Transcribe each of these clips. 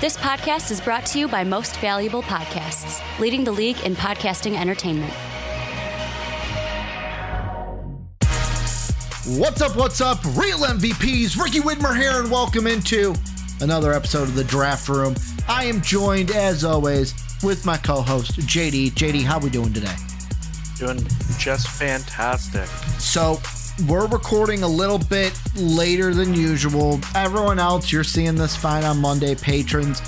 This podcast is brought to you by Most Valuable Podcasts, leading the league in podcasting entertainment. What's up? Real MVPs, Ricky Widmer here, and welcome into another episode of The Draft Room. I am joined, as always, with my co-host, JD. JD, how we doing today? Doing just fantastic. So, we're recording a little bit later than usual. Everyone else, you're seeing this fine on Monday. Patrons,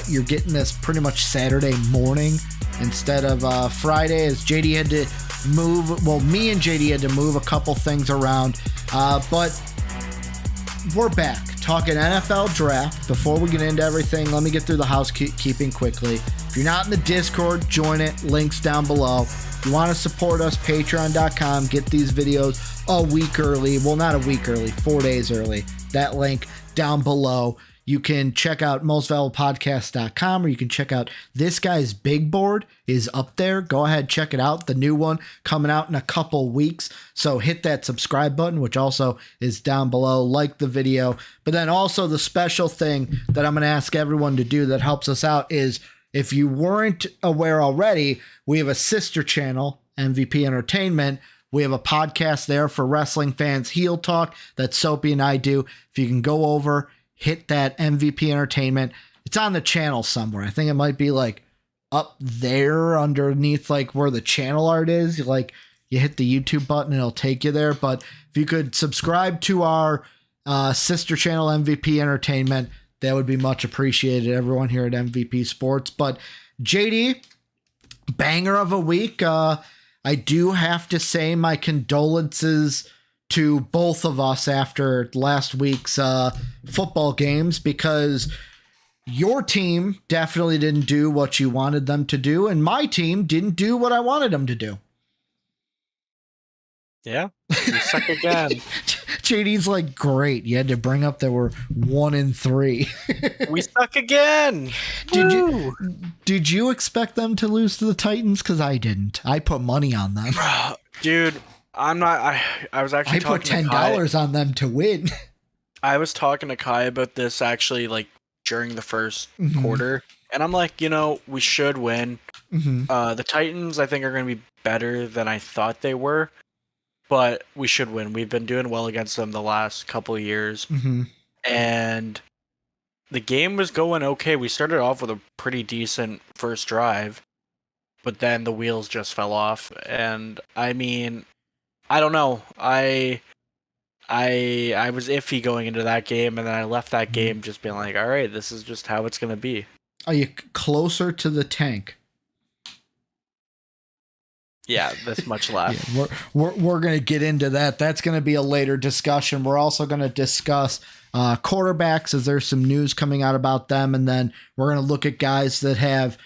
you're getting this pretty much Saturday morning instead of Friday, as JD had to move. Well, me and JD had to move a couple things around, but we're back talking NFL draft. Before we get into everything, let me get through the housekeeping quickly. If you're not in the Discord, join it. Links down below. If you want to support us, patreon.com. Get these videos a week early. Well, not a week early, 4 days early. That link down below. You can check out mostvaluablepodcast.com, or you can check out this guy's big board is up there. Go ahead, check it out. The new one coming out in a couple weeks. So hit that subscribe button, which also is down below. Like the video. But then also the special thing that I'm going to ask everyone to do that helps us out is, if you weren't aware already, we have a sister channel, MVP Entertainment. We have a podcast there for wrestling fans, Heel Talk, that Soapy and I do. If you can go over, hit that MVP Entertainment. It's on the channel somewhere. I think it might be like up there underneath like where the channel art is. Like you hit the YouTube button, it'll take you there. But if you could subscribe to our sister channel, MVP Entertainment, that would be much appreciated, everyone here at MVP Sports. But JD, banger of a week. I do have to say my condolences to both of us after last week's football games, because your team definitely didn't do what you wanted them to do, and my team didn't do what I wanted them to do. Yeah, you suck again. JD's like, great. You had to bring up that we're 1-3. We suck again. Did you expect them to lose to the Titans? Because I didn't. I put money on them. Dude, I'm not. I was actually. I put $10 on them to win. I was talking to Kai about this actually, like during the first quarter, and I'm like, we should win. The Titans, I think, are going to be better than I thought they were. But we should win. We've been doing well against them the last couple of years. And the game was going okay. We started off with a pretty decent first drive, but then the wheels just fell off. And I mean, I don't know. I was iffy going into that game, and then I left that game just being like, all right, this is just how it's going to be. Are you closer to the tank? Yeah, this much left. Yeah, we're going to get into that. That's going to be a later discussion. We're also going to discuss quarterbacks, as there's some news coming out about them. And then we're going to look at guys that have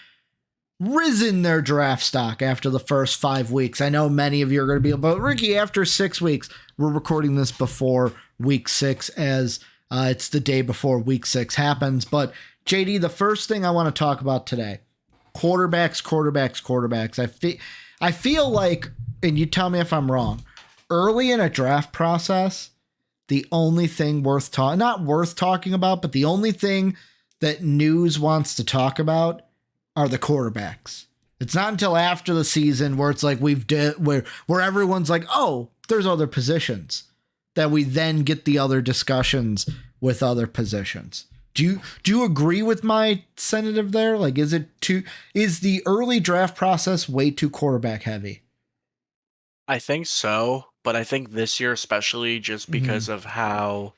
risen their draft stock after the first 5 weeks. I know many of you are going to be about, Ricky, after 6 weeks. We're recording this before week 6, as it's the day before week 6 happens. But JD, the first thing I want to talk about today, quarterbacks. I feel like, and you tell me if I'm wrong, early in a draft process, the only thing not worth talking about, but the only thing that news wants to talk about are the quarterbacks. It's not until after the season where it's like where everyone's like, oh, there's other positions, that we then get the other discussions with other positions. Do you agree with my sentiment there? Like, is the early draft process way too quarterback heavy? I think so, but I think this year especially, just because of how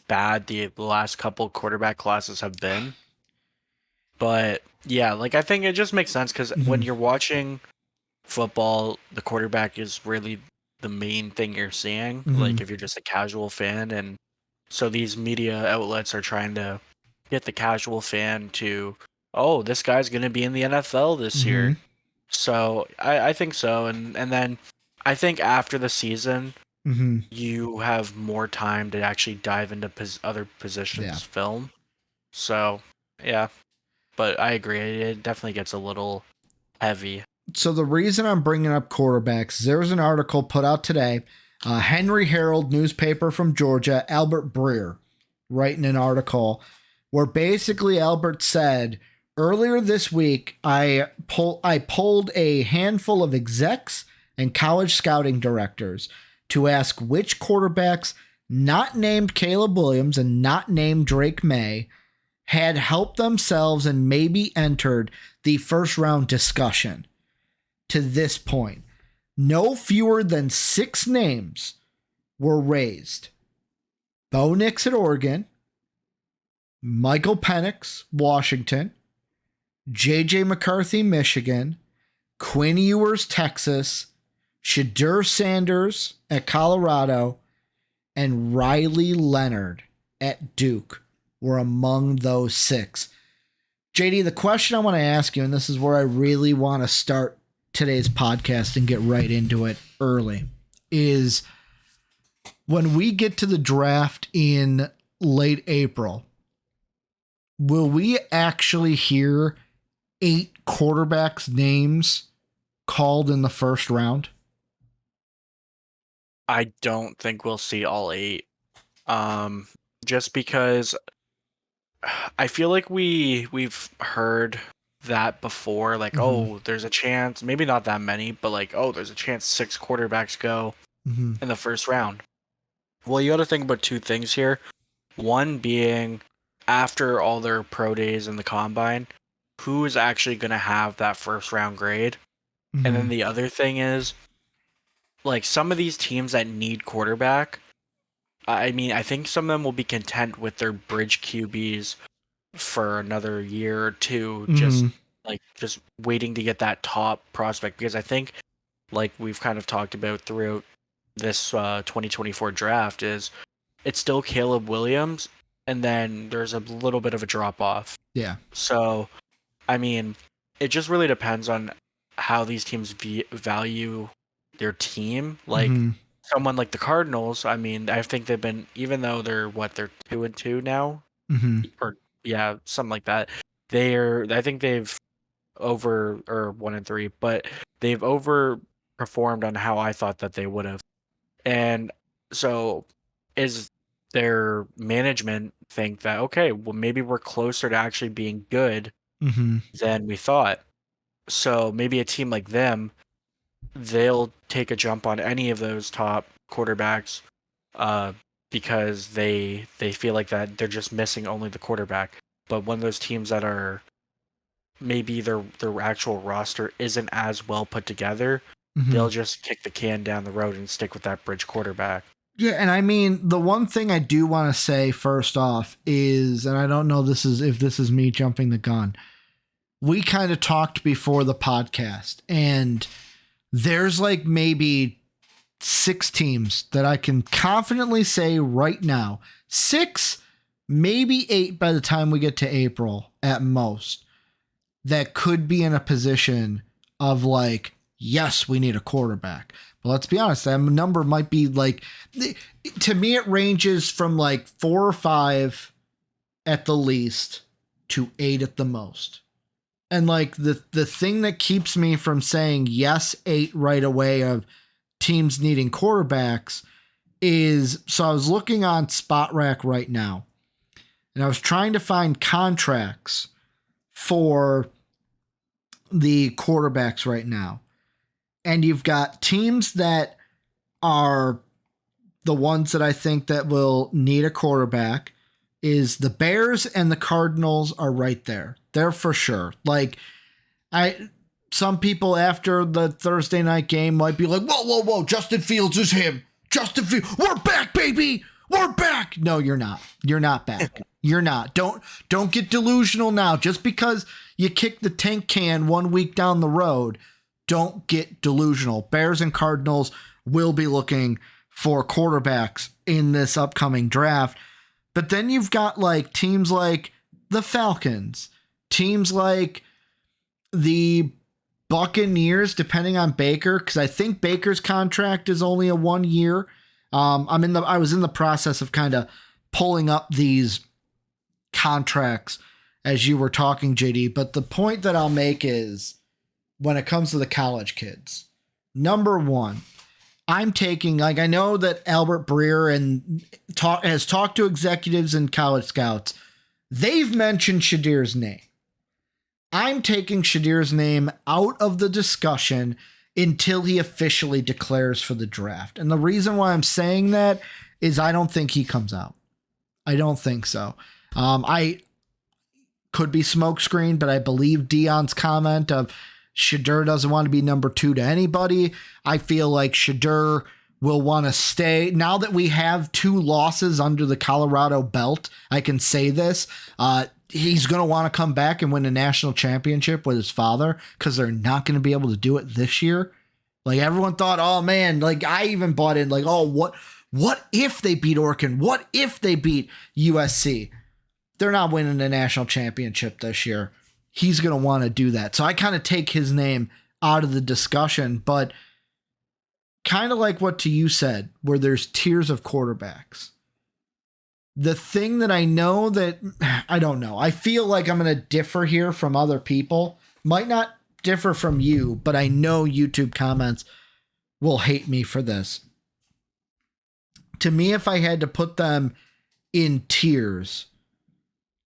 bad the last couple quarterback classes have been. But yeah, like I think it just makes sense because when you're watching football, the quarterback is really the main thing you're seeing. Like if you're just a casual fan, and so these media outlets are trying to get the casual fan to, oh, this guy's going to be in the NFL this year. So I think so. And then I think after the season, you have more time to actually dive into other positions film. So, yeah. But I agree. It definitely gets a little heavy. So the reason I'm bringing up quarterbacks, there was an article put out today. Henry Herald newspaper from Georgia, Albert Breer, writing an article where basically Albert said, earlier this week, I polled a handful of execs and college scouting directors to ask which quarterbacks not named Caleb Williams and not named Drake May had helped themselves and maybe entered the first round discussion. To this point, no fewer than 6 names were raised. Bo Nix at Oregon, Michael Penix, Washington, J.J. McCarthy, Michigan, Quinn Ewers, Texas, Shedeur Sanders at Colorado, and Riley Leonard at Duke were among those 6. JD, the question I want to ask you, and this is where I really want to start today's podcast and get right into it early, is when we get to the draft in late April, will we actually hear 8 quarterbacks' names called in the first round? I don't think we'll see all 8. Just because I feel like we've heard that before, like, oh, there's a chance, maybe not that many, but like, oh, there's a chance 6 quarterbacks go in the first round. Well, you got to think about 2 things here. One being, after all their pro days in the combine, who is actually going to have that first round grade? And then the other thing is, like, some of these teams that need quarterback, I mean, I think some of them will be content with their bridge QBs for another year or 2, just waiting to get that top prospect. Because I think, like we've kind of talked about throughout this 2024 draft, is it's still Caleb Williams, and then there's a little bit of a drop off. Yeah. So, I mean, it just really depends on how these teams value their team. Like someone like the Cardinals, I mean, I think they've been, even though they're 2-2 now, or something like that. I think they've or 1-3, but they've overperformed on how I thought that they would have. And so is their management think that, okay, well, maybe we're closer to actually being good than we thought. So maybe a team like them, they'll take a jump on any of those top quarterbacks because they feel like that they're just missing only the quarterback. But one of those teams that are maybe their actual roster isn't as well put together, they'll just kick the can down the road and stick with that bridge quarterback. Yeah, and I mean, the one thing I do want to say first off is, and I don't know if this is me jumping the gun, we kind of talked before the podcast, and there's like maybe 6 teams that I can confidently say right now, 6, maybe 8 by the time we get to April at most, that could be in a position of like, yes, we need a quarterback. But let's be honest, that number might be like, to me, it ranges from like 4 or 5 at the least to 8 at the most. And like the thing that keeps me from saying yes, 8 right away of teams needing quarterbacks is, so I was looking on SpotRack right now, and I was trying to find contracts for the quarterbacks right now. And you've got teams that are the ones that I think that will need a quarterback is the Bears and the Cardinals are right there. They're for sure. Like, some people after the Thursday night game might be like, whoa, Justin Fields is him. Justin Fields, we're back, baby. We're back. No, you're not. You're not back. You're not. Don't get delusional now. Just because you kick the tank can 1 week down the road, don't get delusional. Bears and Cardinals will be looking for quarterbacks in this upcoming draft. But then you've got like teams like the Falcons, teams like the Buccaneers, depending on Baker, because I think Baker's contract is only a 1 year. I was in the process of kind of pulling up these contracts as you were talking, JD. But the point that I'll make is, when it comes to the college kids, number one, I'm taking, like, I know that Albert Breer has talked to executives and college scouts They've mentioned Shadir's name. I'm taking Shadir's name out of the discussion until he officially declares for the draft. And the reason why I'm saying that is I don't think he comes out. I don't think so. I could be smokescreen, but I believe Dion's comment of Shadir doesn't want to be number 2 to anybody. I feel like Shadir will want to stay. Now that we have 2 losses under the Colorado belt, I can say this. He's going to want to come back and win a national championship with his father because they're not going to be able to do it this year. Like everyone thought, oh man, like I even bought in like, oh, what if they beat Oregon? What if they beat USC? They're not winning a national championship this year. He's going to want to do that. So I kind of take his name out of the discussion, but kind of like what you said, where there's tiers of quarterbacks. The thing that I know that I don't know, I feel like I'm going to differ here from other people. Might not differ from you, but I know YouTube comments will hate me for this. To me, if I had to put them in tiers,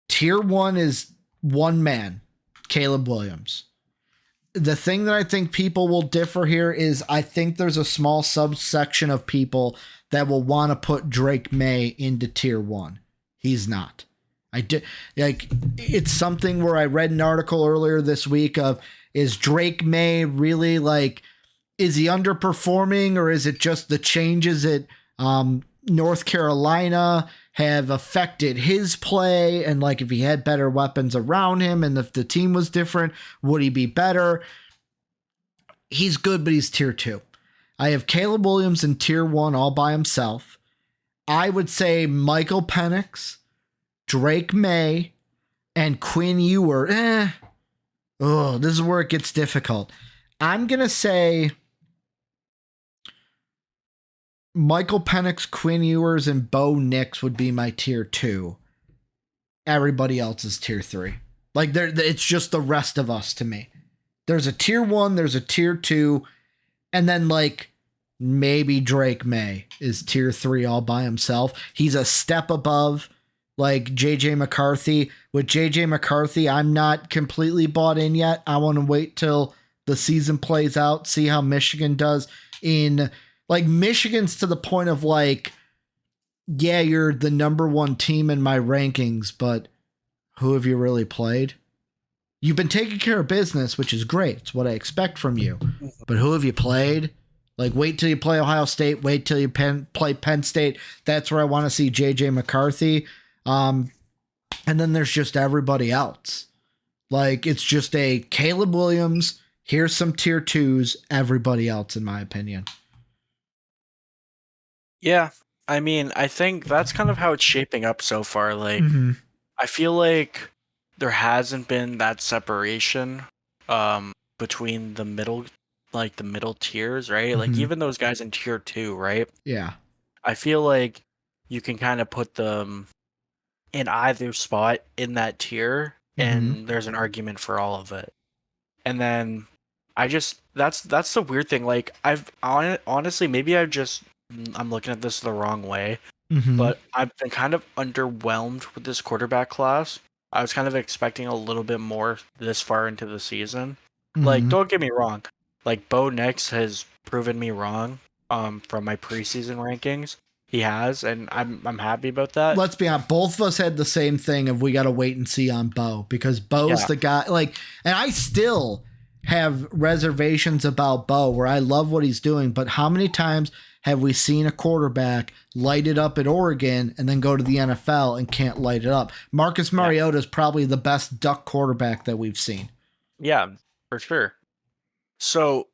tier 1 is one man, Caleb Williams. The thing that I think people will differ here is I think there's a small subsection of people that will want to put Drake May into tier 1. He's not. It's something where I read an article earlier this week of, is Drake May really is he underperforming, or is it just the changes at North Carolina have affected his play? And if he had better weapons around him and if the team was different, would he be better? He's good, but he's tier 2. I have Caleb Williams in tier 1 all by himself. I would say Michael Penix, Drake May, and Quinn Ewer. This is where it gets difficult. I'm going to say Michael Penix, Quinn Ewers, and Bo Nix would be my tier 2. Everybody else is tier 3. It's just the rest of us to me. There's a tier 1, there's a tier 2, and then maybe Drake May is tier 3 all by himself. He's a step above JJ McCarthy. With JJ McCarthy, I'm not completely bought in yet. I want to wait till the season plays out, see how Michigan does in Michigan's to the point of yeah, you're the number 1 team in my rankings, but who have you really played? You've been taking care of business, which is great. It's what I expect from you. But who have you played? Wait till you play Ohio State. Wait till you play Penn State. That's where I want to see JJ McCarthy. And then there's just everybody else. It's just a Caleb Williams. Here's some tier 2s. Everybody else, in my opinion. Yeah. I mean, I think that's kind of how it's shaping up so far. I feel like there hasn't been that separation between the middle tiers, right? Even those guys in tier 2, right? Yeah. I feel like you can kind of put them in either spot in that tier, and there's an argument for all of it. And then that's the weird thing. Honestly, maybe I'm looking at this the wrong way, but I've been kind of underwhelmed with this quarterback class. I was kind of expecting a little bit more this far into the season. Don't get me wrong. Bo Nix has proven me wrong from my preseason rankings. He has, and I'm happy about that. Let's be honest. Both of us had the same thing of we got to wait and see on Bo, because Bo's the guy. And I still have reservations about Bo, where I love what he's doing, but how many times have we seen a quarterback light it up at Oregon and then go to the NFL and can't light it up? Marcus Mariota is probably the best Duck quarterback that we've seen. Yeah, for sure. So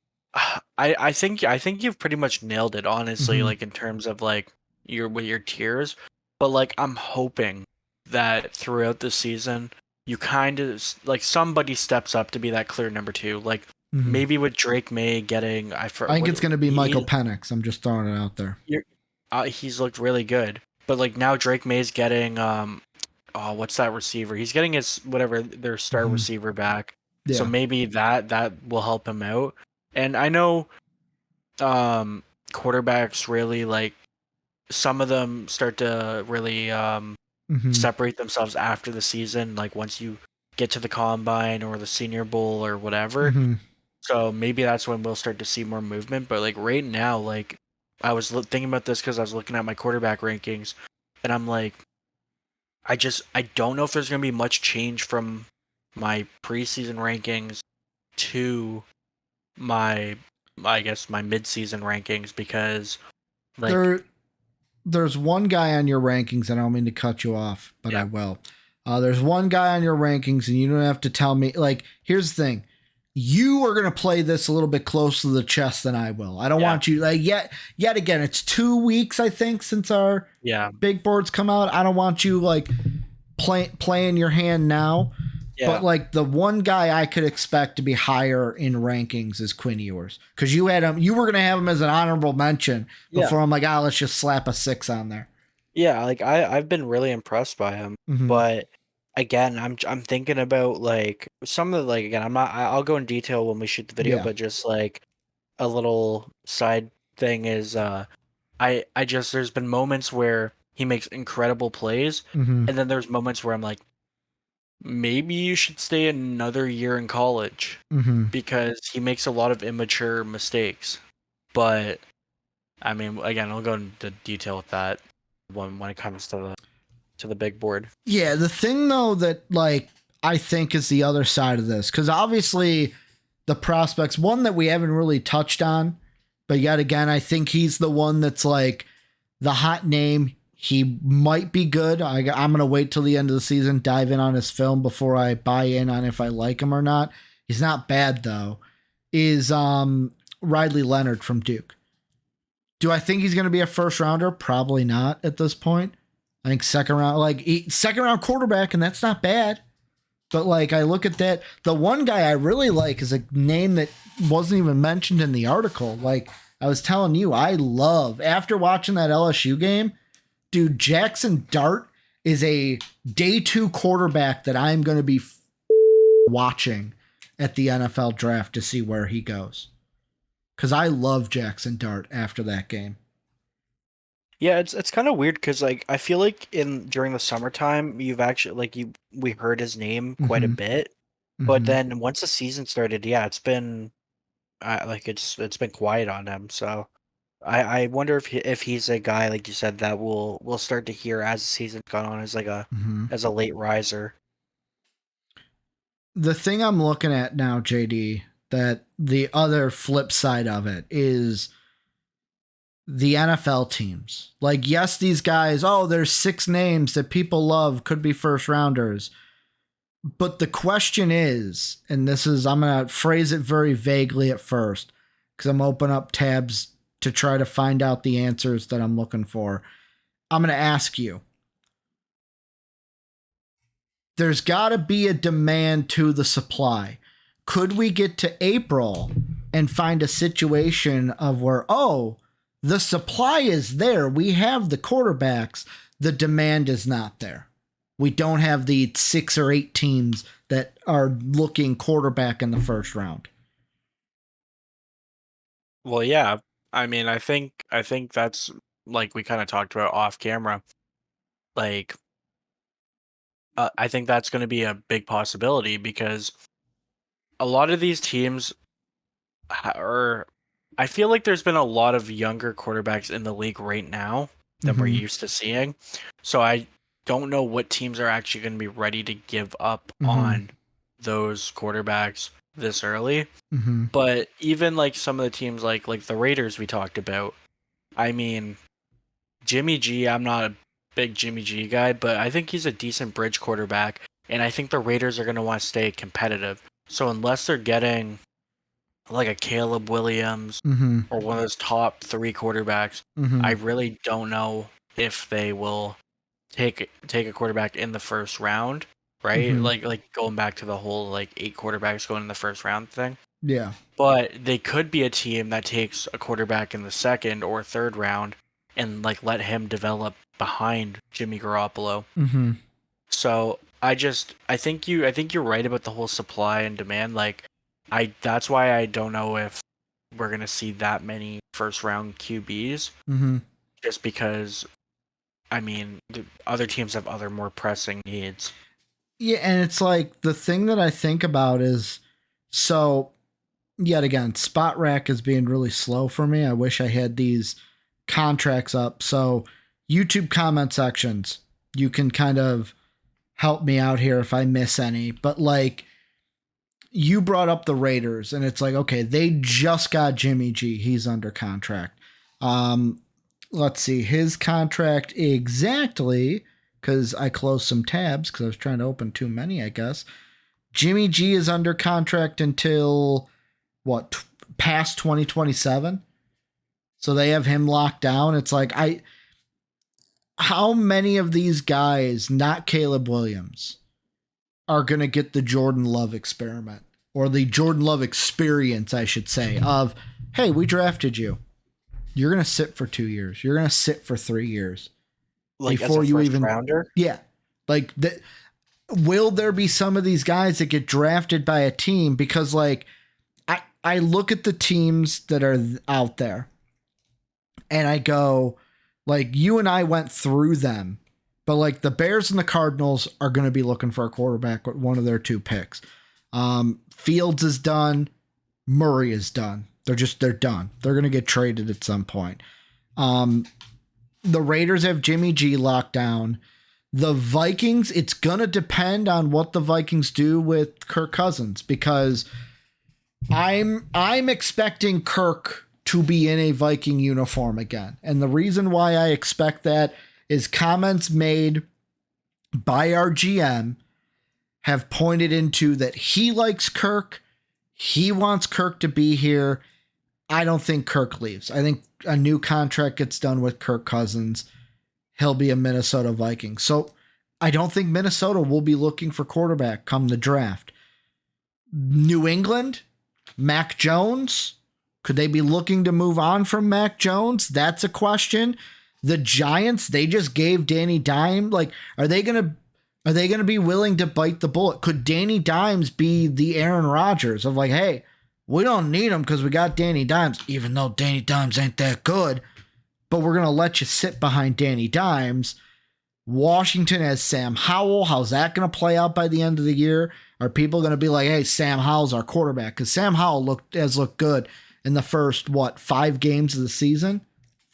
I think you've pretty much nailed it, honestly, in terms of your tiers. But I'm hoping that throughout the season you kind of somebody steps up to be that clear number 2. Maybe with Drake May getting, I think it's going to be Michael Penix. I'm just throwing it out there. He's looked really good, but now Drake May's getting what's that receiver? He's getting his their star receiver back. Yeah. So maybe that will help him out. And I know quarterbacks really some of them start to really separate themselves after the season, like once you get to the combine or the Senior Bowl or whatever. So maybe that's when we'll start to see more movement. But like right now, like I was thinking about this because I was looking at my quarterback rankings, and I'm like, I don't know if there's gonna be much change from my preseason rankings to my I guess my midseason rankings because like there's one guy on your rankings, and I don't mean to cut you off, but Yeah. I will. There's one guy on your rankings, and you don't have to tell me. Like, here's the thing. You are going to play this a little bit closer to the chest than I will. I don't Yeah. want you, like, yet again, it's 2 weeks, I think, since our big boards come out. I don't want you, like, playing your hand now. Yeah. But, like, the one guy I could expect to be higher in rankings is Quinn Ewers. Because you had him, you were going to have him as an honorable mention before I'm like, let's just slap a 6 on there. Yeah, like I've been really impressed by him. But again, I'm thinking about like some of the, like, again, I'll go in detail when we shoot the video, but just like a little side thing is I just there's been moments where he makes incredible plays, and then there's moments where I'm like, maybe you should stay another year in college because he makes a lot of immature mistakes. But I mean, again, I'll go into detail with that when it comes to the big board. Yeah, the thing though that like I think is the other side of this, because obviously the prospects, one that we haven't really touched on, but yet again, I think he's the one that's like the hot name. He might be good. I'm going to wait till the end of the season, dive in on his film before I buy in on if I like him or not. He's not bad though. Is Riley Leonard from Duke. Do I think he's going to be a first rounder? Probably not at this point. I think second round quarterback, and that's not bad. But like I look at that, the one guy I really like is a name that wasn't even mentioned in the article. Like I was telling you, I love, after watching that LSU game, dude, Jackson Dart is a day 2 quarterback that I'm going to be watching at the NFL draft to see where he goes. Because I love Jackson Dart after that game. Yeah, it's kind of weird because like I feel like during the summertime you've actually we heard his name quite a bit, but then once the season started, it's been it's been quiet on him. So I wonder if he's a guy, like you said, that we'll start to hear as the season's gone on as like as a late riser. The thing I'm looking at now, JD, that the other flip side of it is the NFL teams. Like, yes, these guys, there's 6 names that people love, could be first rounders. But the question is, and this is, I'm going to phrase it very vaguely at first, because I'm opening up tabs to try to find out the answers that I'm looking for. I'm going to ask you, there's got to be a demand to the supply. Could we get to April and find a situation of where, the supply is there, we have the quarterbacks, the demand is not there? We don't have the 6 or 8 teams that are looking quarterback in the first round. Well, yeah. I mean, I think that's like we kind of talked about off camera. Like, I think that's going to be a big possibility because a lot of these teams are. I feel like there's been a lot of younger quarterbacks in the league right now than we're used to seeing. So I don't know what teams are actually going to be ready to give up on those quarterbacks this early. But even like some of the teams like the Raiders we talked about, I mean, Jimmy G, I'm not a big Jimmy G guy, but I think he's a decent bridge quarterback, and I think the Raiders are going to want to stay competitive. So unless they're getting like a Caleb Williams or one of those top 3 quarterbacks, I really don't know if they will take a quarterback in the first round, right? Like going back to the whole like 8 quarterbacks going in the first round thing. Yeah. But they could be a team that takes a quarterback in the second or third round and like let him develop behind Jimmy Garoppolo. So I think you're right about the whole supply and demand. Like that's why I don't know if we're gonna see that many first round QBs. Just because I mean, the other teams have other more pressing needs. Yeah, and it's like the thing that I think about is so yet again, Spot Rack is being really slow for me. I wish I had these contracts up. So YouTube comment sections, you can kind of help me out here if I miss any. But like you brought up the Raiders, and it's like, okay, they just got Jimmy G. He's under contract. Let's see his contract exactly, because I closed some tabs because I was trying to open too many, I guess. Jimmy G is under contract until what, past 2027. So they have him locked down. It's like, how many of these guys, not Caleb Williams, are going to get the Jordan Love experiment, or the Jordan Love experience, I should say, of, hey, we drafted you. You're going to sit for 2 years. You're going to sit for 3 years. Like before as a you first even rounder? Yeah. Like will there be some of these guys that get drafted by a team? Because like I look at the teams that are out there and I go, like, you and I went through them, but like the Bears and the Cardinals are going to be looking for a quarterback with one of their 2 picks. Fields is done. Murray is done. They're done. They're going to get traded at some point. The Raiders have Jimmy G locked down. The Vikings, it's going to depend on what the Vikings do with Kirk Cousins, because I'm expecting Kirk to be in a Viking uniform again. And the reason why I expect that is comments made by our GM have pointed into that he likes Kirk. He wants Kirk to be here. I don't think Kirk leaves. I think a new contract gets done with Kirk Cousins. He'll be a Minnesota Viking. So I don't think Minnesota will be looking for quarterback come the draft. New England, Mac Jones, could they be looking to move on from Mac Jones? That's a question. The Giants, they just gave Danny Dimes. Like, are they going to be willing to bite the bullet? Could Danny Dimes be the Aaron Rodgers of like, hey, we don't need him because we got Danny Dimes, even though Danny Dimes ain't that good, but we're going to let you sit behind Danny Dimes. Washington has Sam Howell. How's that going to play out by the end of the year? Are people going to be like, hey, Sam Howell's our quarterback? Because Sam Howell has looked good in the first, 5 games of the season?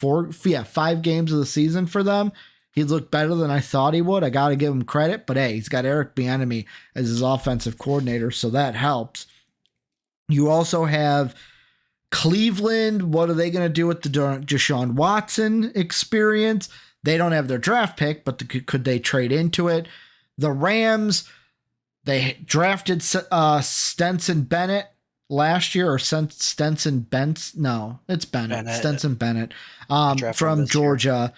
5 games of the season for them. He's looked better than I thought he would. I got to give him credit. But hey, he's got Eric Bieniemy as his offensive coordinator, so that helps. You also have Cleveland. What are they going to do with the Deshaun Watson experience? They don't have their draft pick, but could they trade into it? The Rams, they drafted Stenson Bennett last year, or Stenson Bennett. No, it's Bennett. Stenson Bennett from Georgia.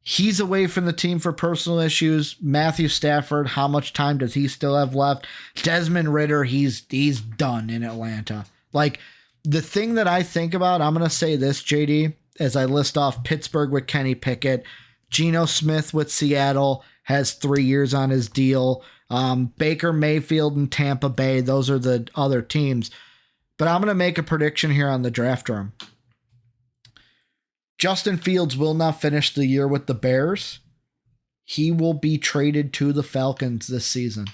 He's away from the team for personal issues. Matthew Stafford, how much time does he still have left? Desmond Ridder, he's done in Atlanta. Like, the thing that I think about, I'm going to say this, JD, as I list off Pittsburgh with Kenny Pickett, Geno Smith with Seattle has 3 years on his deal. Baker Mayfield and Tampa Bay, those are the other teams. But I'm going to make a prediction here on the draft room. Justin Fields will not finish the year with the Bears. He will be traded to the Falcons this season.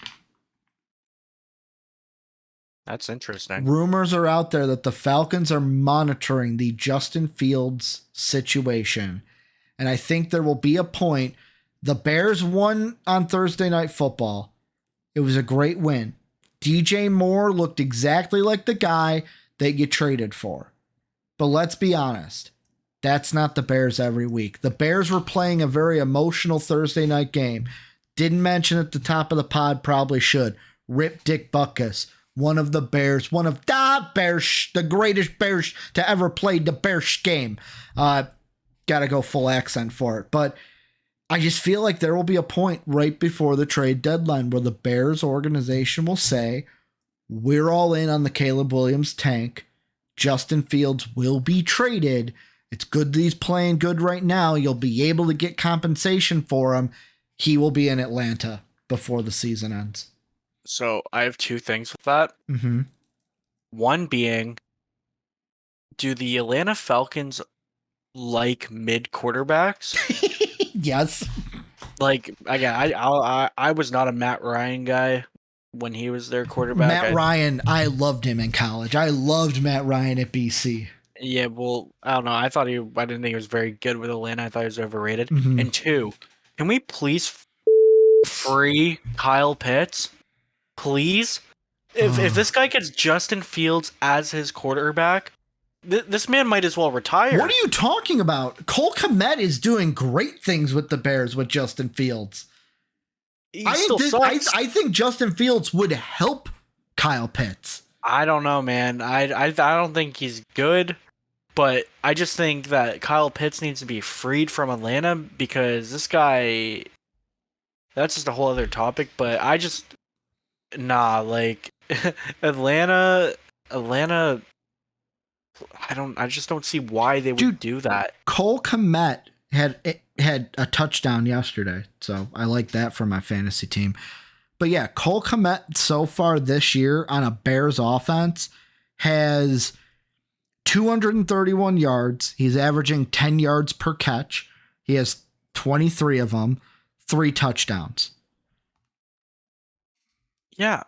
That's interesting. Rumors are out there that the Falcons are monitoring the Justin Fields situation. And I think there will be a point. The Bears won on Thursday Night Football. It was a great win. DJ Moore looked exactly like the guy that you traded for. But let's be honest. That's not the Bears every week. The Bears were playing a very emotional Thursday night game. Didn't mention at the top of the pod, probably should. Rip Dick Butkus, one of the Bears, one of the Bears, the greatest Bears to ever play the Bears game. Got to go full accent for it. But I just feel like there will be a point right before the trade deadline where the Bears organization will say, we're all in on the Caleb Williams tank. Justin Fields will be traded. It's good that he's playing good right now. You'll be able to get compensation for him. He will be in Atlanta before the season ends. So I have 2 things with that. Mm-hmm. One being, do the Atlanta Falcons like mid quarterbacks? Yes. Like again, I was not a Matt Ryan guy when he was their quarterback. Matt Ryan, I loved him in college. I loved Matt Ryan at BC. Yeah, well, I don't know. I didn't think he was very good with Atlanta. I thought he was overrated. Mhm. And two, can we please free Kyle Pitts? Please? If this guy gets Justin Fields as his quarterback, this man might as well retire. What are you talking about? Cole Kmet is doing great things with the Bears with Justin Fields. I think Justin Fields would help Kyle Pitts. I don't know, man. I don't think he's good, but I just think that Kyle Pitts needs to be freed from Atlanta because this guy. That's just a whole other topic, but like Atlanta. I just don't see why they would do that. Cole Kmet had a touchdown yesterday, so I like that for my fantasy team. But yeah, Cole Kmet so far this year on a Bears offense has 231 yards. He's averaging 10 yards per catch. He has 23 of them, 3 touchdowns. Yeah,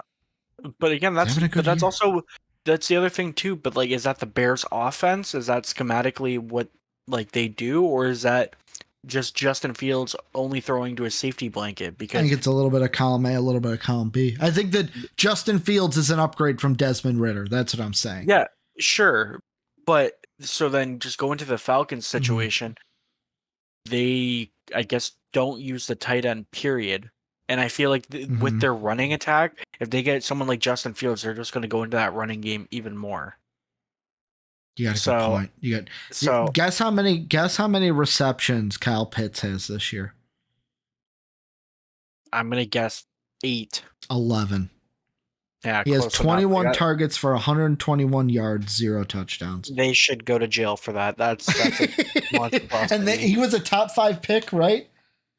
but again, that's the other thing too. But like, is that the Bears' offense? Is that schematically what like they do, or is that just Justin Fields only throwing to a safety blanket? Because I think it's a little bit of column A, a little bit of column B. I think that Justin Fields is an upgrade from Desmond Ridder. That's what I'm saying. Yeah, sure. But so then just go into the Falcons situation. They, I guess, don't use the tight end, period. And I feel like with their running attack, if they get someone like Justin Fields, they're just going to go into that running game even more. You got a good point. Guess how many receptions Kyle Pitts has this year? I'm going to guess 8. 11. Yeah, he has 21 targets for 121 yards, 0 touchdowns. They should go to jail for that. That's a monstrosity. And he was a top 5 pick, right?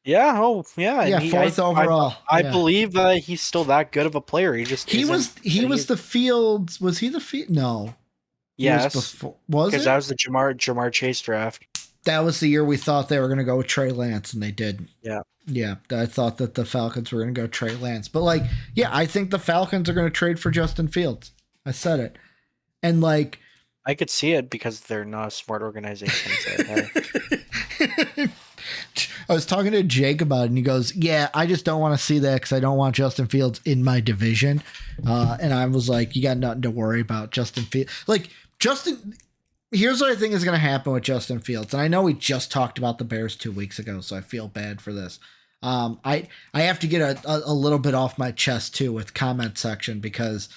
Yeah. Oh, yeah. Yeah, 4th overall. I believe he's still that good of a player. He was the Fields. Was he the Fields? No. Yes. Because that was the Jamar Chase draft. That was the year we thought they were going to go with Trey Lance, and they didn't. Yeah. Yeah, I thought that the Falcons were going to go Trey Lance. But, like, yeah, I think the Falcons are going to trade for Justin Fields. I said it. And, like... I could see it because they're not a smart organization. I was talking to Jake about it, and he goes, yeah, I just don't want to see that because I don't want Justin Fields in my division. And I was like, you got nothing to worry about, Justin Fields. Like, here's what I think is going to happen with Justin Fields. And I know we just talked about the Bears 2 weeks ago, so I feel bad for this. I have to get a little bit off my chest, too, with comment section because...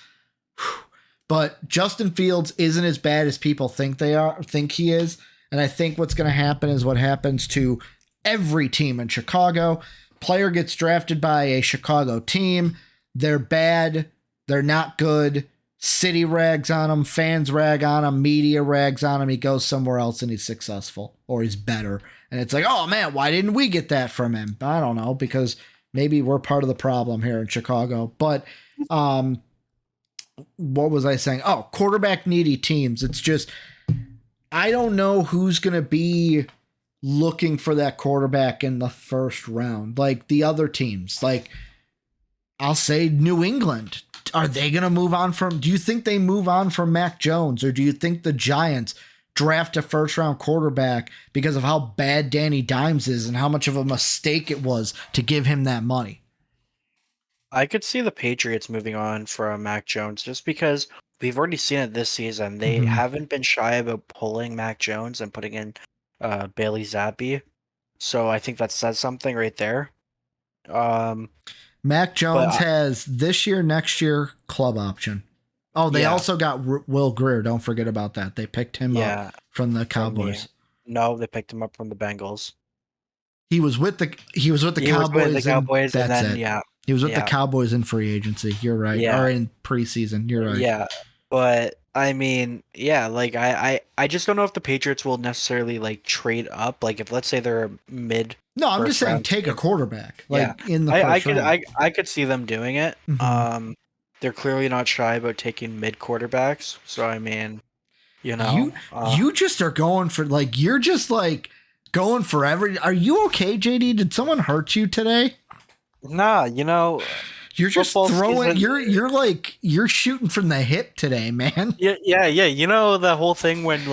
But Justin Fields isn't as bad as people think he is. And I think what's going to happen is what happens to every team in Chicago. Player gets drafted by a Chicago team. They're bad. They're not good. City rags on him. Fans rag on him. Media rags on him. He goes somewhere else and he's successful or he's better. And it's like, oh, man, why didn't we get that from him? I don't know, because maybe we're part of the problem here in Chicago. But what was I saying? Oh, quarterback needy teams. It's just, I don't know who's going to be looking for that quarterback in the first round. Like the other teams, like I'll say New England. Are they going to move on do you think they move on from Mac Jones, or do you think the Giants draft a first round quarterback because of how bad Danny Dimes is and how much of a mistake it was to give him that money? I could see the Patriots moving on from Mac Jones just because we've already seen it this season. They haven't been shy about pulling Mac Jones and putting in Bailey Zappi. So I think that says something right there. Mac Jones has this year, next year, club option. Oh, they also got Will Grier. Don't forget about that. They picked him up from the Cowboys. No, they picked him up from the Bengals. He was with the Cowboys. He was with the Cowboys in free agency. You're right. Yeah. Or in preseason. You're right. Yeah. But I mean, yeah, like I just don't know if the Patriots will necessarily like trade up. Like if let's say they're mid. No, I'm just saying take a quarterback. Like in the first round. I could see them doing it. Mm-hmm. They're clearly not shy about taking mid quarterbacks. So I mean, you know, you just are going for like you're just like going for Are you okay, JD? Did someone hurt you today? Nah, You're just football throwing. season- You're shooting from the hip today, man. Yeah. You know the whole thing when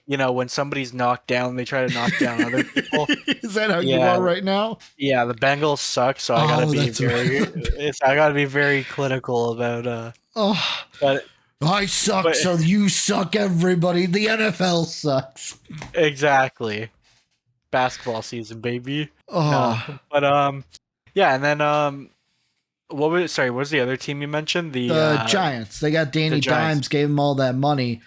when somebody's knocked down, they try to knock down other people. Is that how you Yeah. are right now? Yeah, the Bengals suck, so I gotta Oh, be that's right. I gotta be very clinical about Oh, but I suck, but so you suck. Everybody, the NFL sucks. exactly. Basketball season, baby. No. Oh, But yeah, and then what was the other team you mentioned? the Giants. They got Danny Giants. Dimes, gave him all that money.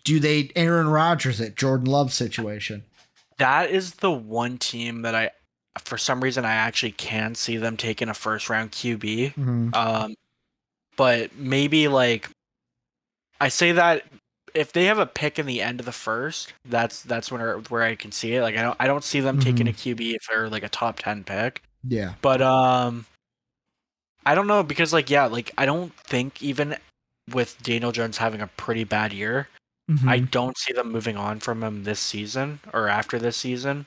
Do they Aaron Rodgers it? Jordan Love situation. That is the one team that for some reason I actually can see them taking a first round QB. Mhm. But maybe I say that if they have a pick in the end of the first, that's where I can see it. Like I don't see them taking a QB if they're like a top 10 pick. Yeah. But I don't know because I don't think even with Daniel Jones having a pretty bad year, I Mhm. don't see them moving on from him this season or after this season.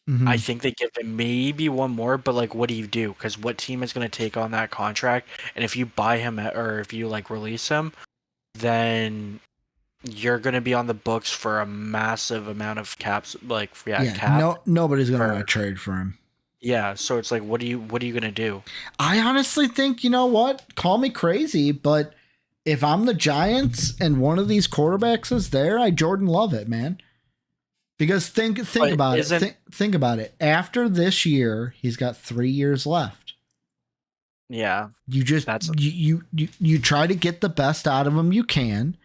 Mhm. I think they give him maybe one more, but what do you do? Because what team is going to take on that contract? And if you buy him or if you release him, then you're going to be on the books for a massive amount of caps. Cap. Nobody's gonna want to trade for him. Yeah, so it's what are you going to do? I honestly think, you know what? Call me crazy, but if I'm the Giants and one of these quarterbacks is there, I Jordan Love it, man. Because think about it. Think about it. After this year, he's got 3 years left. Yeah. You just you try to get the best out of him you can.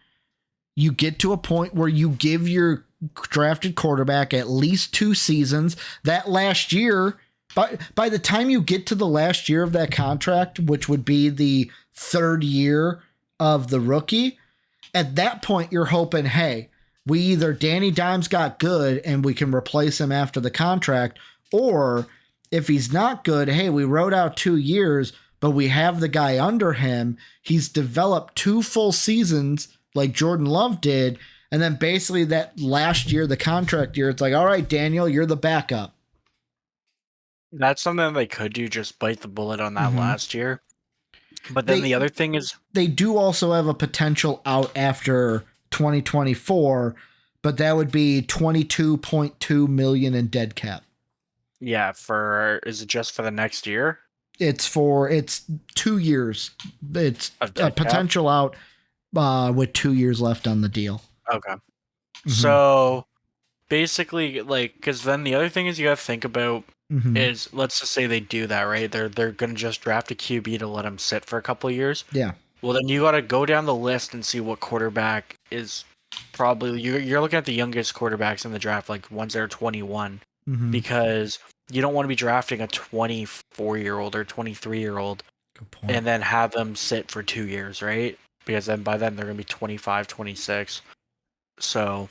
You get to a point where you give your drafted quarterback at least 2 seasons. That last year, by the time you get to the last year of that contract, which would be the 3rd year of the rookie, at that point you're hoping, hey, we either Danny Dimes got good and we can replace him after the contract, or if he's not good, hey, we wrote out 2 years, but we have the guy under him. He's developed 2 full seasons like Jordan Love did, and then basically that last year, the contract year, it's all right, Daniel, you're the backup. That's something they could do, just bite the bullet on that last year. But then the other thing is they do also have a potential out after 2024, but that would be 22.2 million in dead cap. Yeah, is it just for the next year? It's 2 years. It's a potential out with 2 years left on the deal. Okay. So basically, because then the other thing is you got to think about is, let's just say they do that, right? They're going to just draft a QB to let him sit for a couple of years. Yeah. Well, then you got to go down the list and see what quarterback is probably you're looking at the youngest quarterbacks in the draft, like ones that are 21, because you don't want to be drafting a 24-year-old or 23-year-old and then have them sit for 2 years, right? Because then by then they're going to be 25, 26. So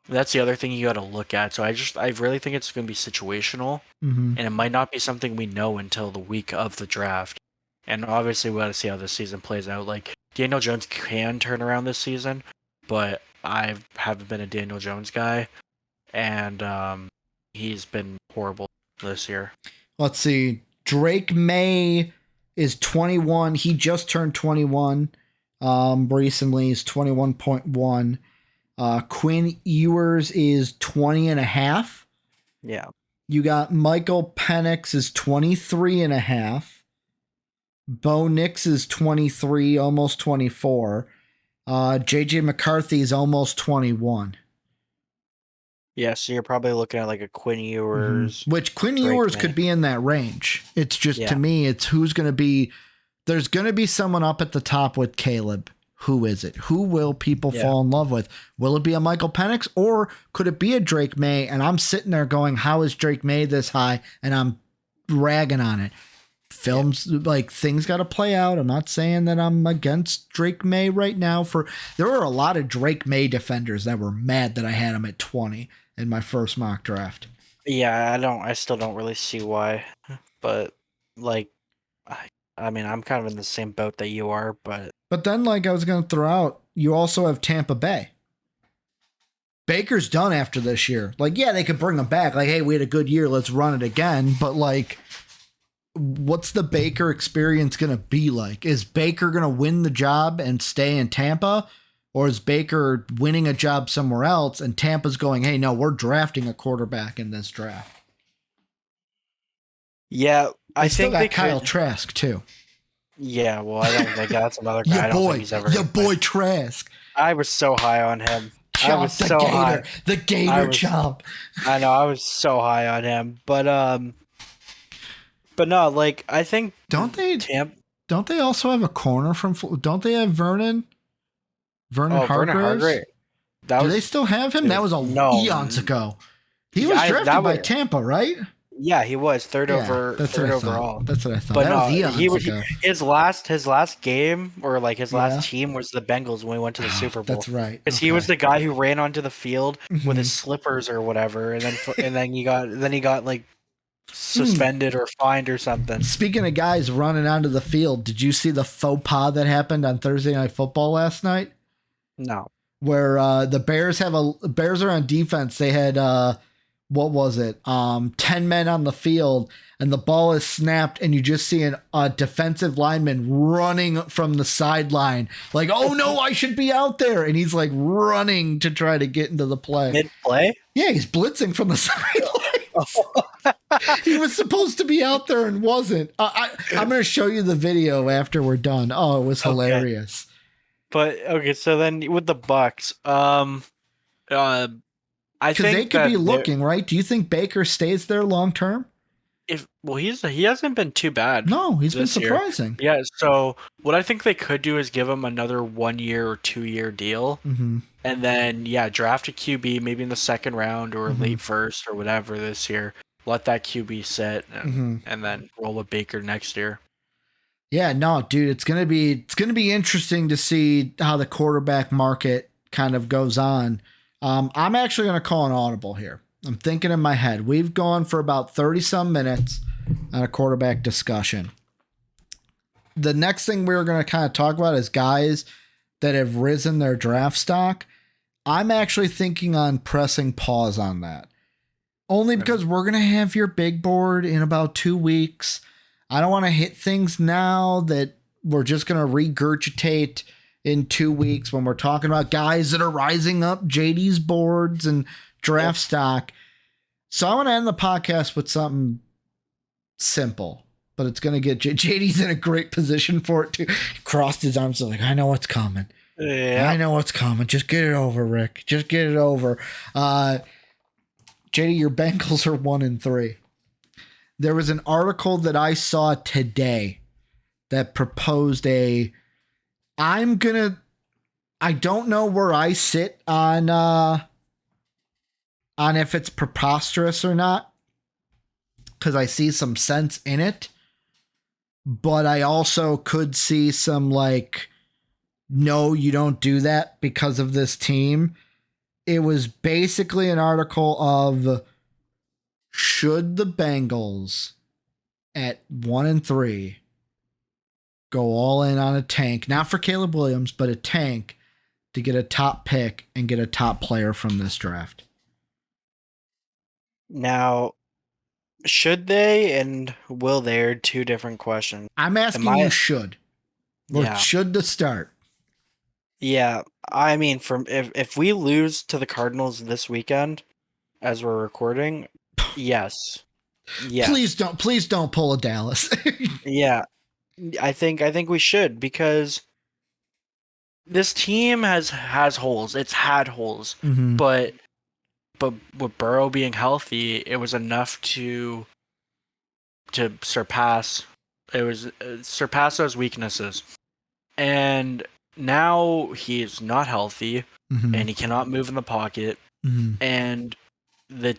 that's the other thing you got to look at. So I really think it's going to be situational, and it might not be something we know until the week of the draft. And obviously, we got to see how this season plays out. Like, Daniel Jones can turn around this season, but I haven't been a Daniel Jones guy, and he's been horrible this year. Let's see. Drake May is 21. He just turned 21 recently. He's 21.1. Quinn Ewers is 20 and a half. Yeah. You got Michael Penix is 23 and a half. Bo Nix is 23, almost 24. JJ McCarthy is almost 21. Yeah, so you're probably looking at a Quinn Ewers. Which Quinn Ewers could be in that range. It's just, to me, it's who's going to be... There's going to be someone up at the top with Caleb. Who is it? Who will people fall in love with? Will it be a Michael Penix, or could it be a Drake May? And I'm sitting there going, how is Drake May this high? And I'm ragging on it. Things got to play out. I'm not saying that I'm against Drake May right now. There were a lot of Drake May defenders that were mad that I had him at 20 in my first mock draft. Yeah, I still don't really see why, but I mean, I'm kind of in the same boat that you are, but then I was going to throw out, you also have Tampa Bay. Baker's done after this year. Like, yeah, they could bring him back. Like, hey, we had a good year. Let's run it again. But, like, what's the Baker experience going to be like? Is Baker going to win the job and stay in Tampa? Or is Baker winning a job somewhere else and Tampa's going, hey, no, we're drafting a quarterback in this draft? Yeah, I think got they Kyle could. Trask, too. Yeah, well, I don't think that's another guy. I Your don't boy, think he's ever your gonna play. boy Trask. I was so high on him. I Chomp was the so gator. high. The gator I was- chomp. I know, I was so high on him. But no, like I think Don't they also have a corner from? Don't they have Vernon Vernon Hargreaves? Hargreaves. That Do was they still have him? That was eons ago. He was Yeah, drafted that by was- Tampa, right? yeah, he was third Yeah, overall. That's what I thought. But that no, was eons he was ago. his last game or like his Yeah. last team was the Bengals when we went to the Super Bowl. That's right. Because he was the guy who ran onto the field with his Mhm. slippers or whatever, and then he got like suspended or fined or something. Speaking of guys running onto the field, did you see the faux pas that happened on Thursday Night Football last night? No. Where the Bears are on defense. They had what was it? 10 men on the field, and the ball is snapped, and you just see a defensive lineman running from the sideline, like, oh no, I should be out there, and he's like running to try to get into the play. Mid play? Yeah, he's blitzing from the sideline. He was supposed to be out there and wasn't. I'm going to show you the video after we're done. Oh, it was hilarious. But okay, so then with the Bucks, I Because think they could be looking, right? Do you think Baker stays there long term? He hasn't been too bad. No, he's been this year. surprising. Yeah, so what I think they could do is give him another 1 year or 2 year deal, Mm-hmm. and then draft a QB maybe in the second round or late first or whatever this year. Let that QB sit and then roll with Baker next year. Yeah, no, dude, it's gonna be interesting to see how the quarterback market kind of goes on. I'm actually gonna call an audible here. I'm thinking in my head. We've gone for about 30 some minutes on a quarterback discussion. The next thing we're gonna kind of talk about is guys that have risen their draft stock. I'm actually thinking on pressing pause on that. Only because we're gonna have your big board in about 2 weeks. I don't want to hit things now that we're just going to regurgitate in 2 weeks when we're talking about guys that are rising up JD's boards and draft stock. So I want to end the podcast with something simple, but it's going to get JD's in a great position for it too. He crossed his arms like, I know what's coming. Yeah. I know what's coming. Just get it over, Rick. Just get it over. JD, your Bengals are 1-3. There was an article that I saw today that proposed I don't know where I sit on if it's preposterous or not, because I see some sense in it, but I also could see some like, no, you don't do that because of this team. It was basically an article of, should the Bengals at 1-3 go all in on a tank, not for Caleb Williams, but a tank to get a top pick and get a top player from this draft? Now, should they and will they are two different questions. I'm asking you should. Or Yeah. should to start. Yeah, I mean, if we lose to the Cardinals this weekend, as we're recording, yes. Please don't pull a Dallas. Yeah, I think we should, because this team has holes. It's had holes, Mhm. but with Burrow being healthy, it was enough to surpass. It was surpass those weaknesses, and now he is not healthy Mhm. and he cannot move in the pocket, Mhm. and the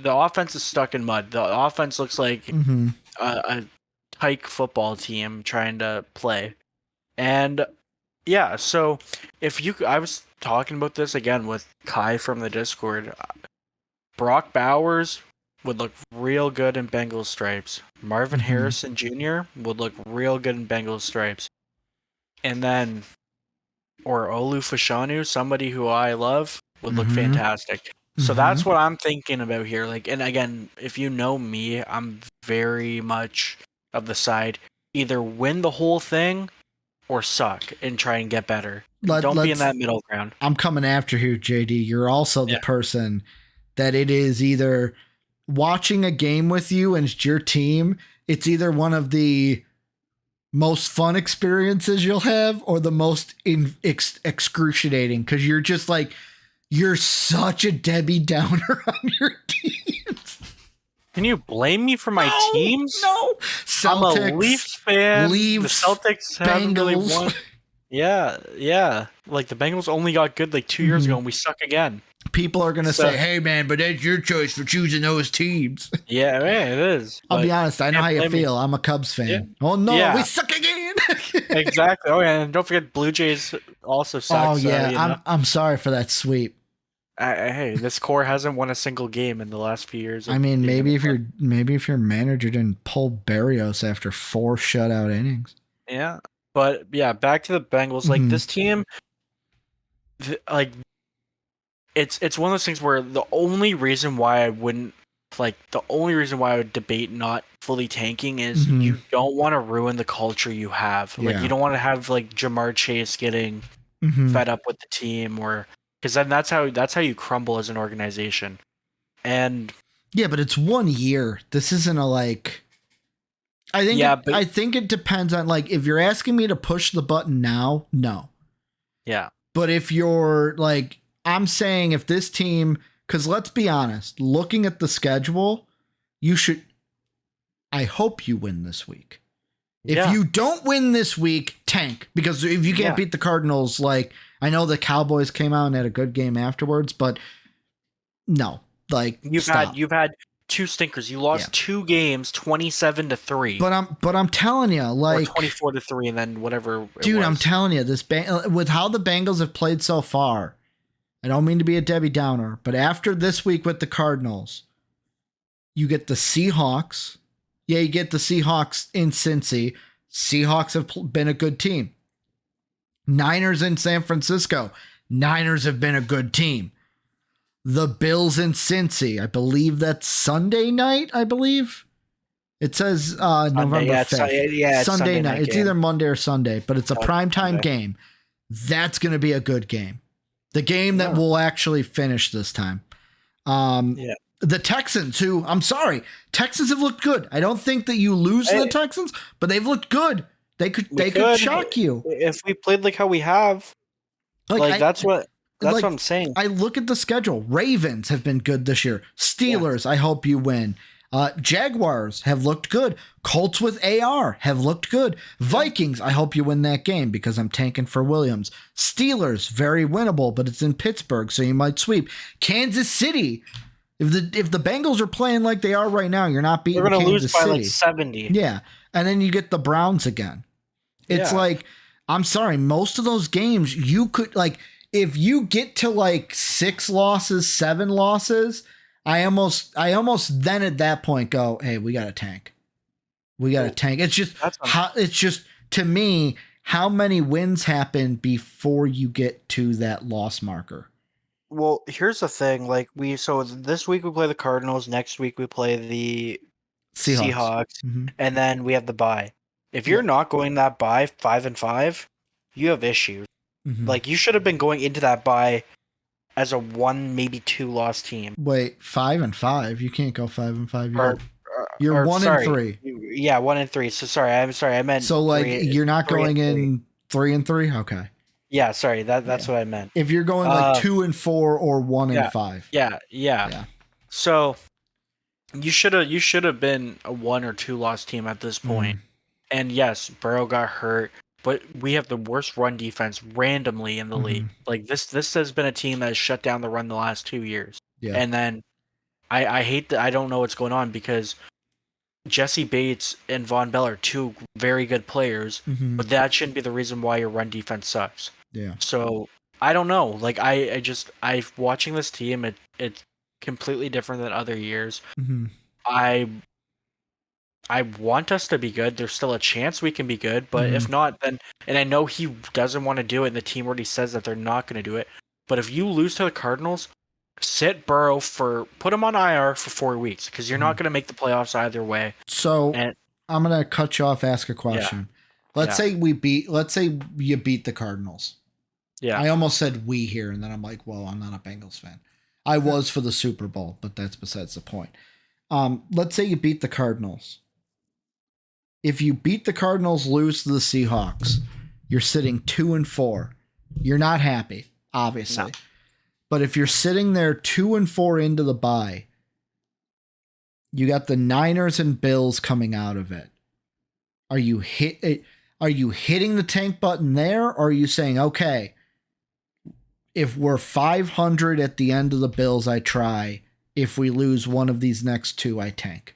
offense is stuck in mud. The offense looks like Mhm. a tyke football team trying to play. And yeah, so I was talking about this again with Kai from the Discord. Brock Bowers would look real good in Bengals stripes. Marvin Harrison Jr. would look real good in Bengals stripes. And then, or Olu Fashanu, somebody who I love, would look fantastic. So that's what I'm thinking about here. Like, and again, if you know me, I'm very much of the side either win the whole thing or suck and try and get better. Don't be in that middle ground. I'm coming after you, JD. You're also the person that it is either watching a game with you and it's your team. It's either one of the most fun experiences you'll have or the most excruciating, because you're just like, you're such a Debbie Downer on your teams. Can you blame me for my teams? No. Celtics, I'm a Leafs fan. Leafs, the Celtics haven't really won. Yeah. Like the Bengals only got good like 2 years ago and we suck again. People are going to say, hey, man, but that's your choice for choosing those teams. Yeah, man, it is. I'll be honest. I know how you feel. I'm a Cubs fan. Yeah. Oh, no, we suck again. Exactly. Oh, yeah, and don't forget Blue Jays also suck. Oh, yeah. I'm sorry for that sweep. Hey, this core hasn't won a single game in the last few years. I mean, maybe if your manager didn't pull Berrios after 4 shutout innings. Yeah, but yeah, back to the Bengals. Like this team, like it's one of those things where the only reason why I would debate not fully tanking is you don't want to ruin the culture you have. Like you don't want to have like Jamar Chase getting fed up with the team, or because then that's how you crumble as an organization. And yeah, but it's 1 year. This isn't a like. I think it depends on, like, if you're asking me to push the button now, no. Yeah. But if you're like, I'm saying if this team, because let's be honest, looking at the schedule, I hope you win this week. If you don't win this week, tank. Because if you can't beat the Cardinals, like, I know the Cowboys came out and had a good game afterwards, but no. Like, you've had 2 stinkers. You lost 2 games, 27-3. But I'm telling you, like, or 24-3, and then whatever. Dude, I'm telling you, with how the Bengals have played so far, I don't mean to be a Debbie Downer, but after this week with the Cardinals, you get the Seahawks. Yeah, you get the Seahawks in Cincy. Seahawks have been a good team. Niners in San Francisco. Niners have been a good team. The Bills in Cincy. I believe that's Sunday night, I believe. It says November 5th. Sunday night. It's either Monday or Sunday, but it's a primetime game. That's going to be a good game. The game that will actually finish this time. The Texans, who, I'm sorry, Texans have looked good. I don't think that you lose to the Texans, but they've looked good. They could shock you. If we played like how we have, that's what I'm saying. I look at the schedule. Ravens have been good this year. Steelers, I hope you win. Jaguars have looked good. Colts with AR have looked good. Vikings, I hope you win that game because I'm tanking for Williams. Steelers, very winnable, but it's in Pittsburgh, so you might sweep. Kansas City, if the Bengals are playing like they are right now, you're not beating Kansas City. They're going to lose by like 70. Yeah, and then you get the Browns again. It's like, I'm sorry, most of those games you could, like, if you get to like 6 losses, 7 losses, I almost then at that point go, hey, we got to tank. We got to tank. It's just to me, how many wins happen before you get to that loss marker? Well, here's the thing. Like so this week we play the Cardinals. Next week we play the Seahawks, and then we have the bye. If you're not going that bye 5-5, you have issues. Like you should have been going into that bye as a 1, maybe 2 loss team. Wait, 5-5? You can't go 5-5. You're 1-3. Yeah, 1-3. So sorry, I meant. So like you're not going in 3-3. Okay. Yeah, sorry. That's what I meant. If you're going like 2-4 or 1-5. Yeah. So you should have been a 1 or 2 loss team at this point. And yes, Burrow got hurt. But we have the worst run defense randomly in the league. Like this has been a team that has shut down the run the last 2 years. Yeah. And then I hate that I don't know what's going on because Jesse Bates and Von Bell are 2 very good players, but that shouldn't be the reason why your run defense sucks. Yeah. So I don't know. Like I watching this team, it's completely different than other years. I want us to be good. There's still a chance we can be good, but if not, then, and I know he doesn't want to do it, and the team already says that they're not going to do it, But if you lose to the Cardinals, sit Burrow put him on IR for 4 weeks because you're not going to make the playoffs either way. So And I'm going to cut you off, ask a question. Let's say you beat the Cardinals. yeah, I almost said we here, and then I'm like, well, I'm not a Bengals fan. I was for the Super Bowl, but that's besides the point. Let's say you beat the Cardinals. If you beat the Cardinals, lose to the Seahawks, you're sitting 2-4. You're not happy, obviously. No. But if you're sitting there 2-4 into the bye, you got the Niners and Bills coming out of it. Are you hitting the tank button there, or are you saying, okay, if we're 500 at the end of the Bills, I try. If we lose one of these next two, I tank.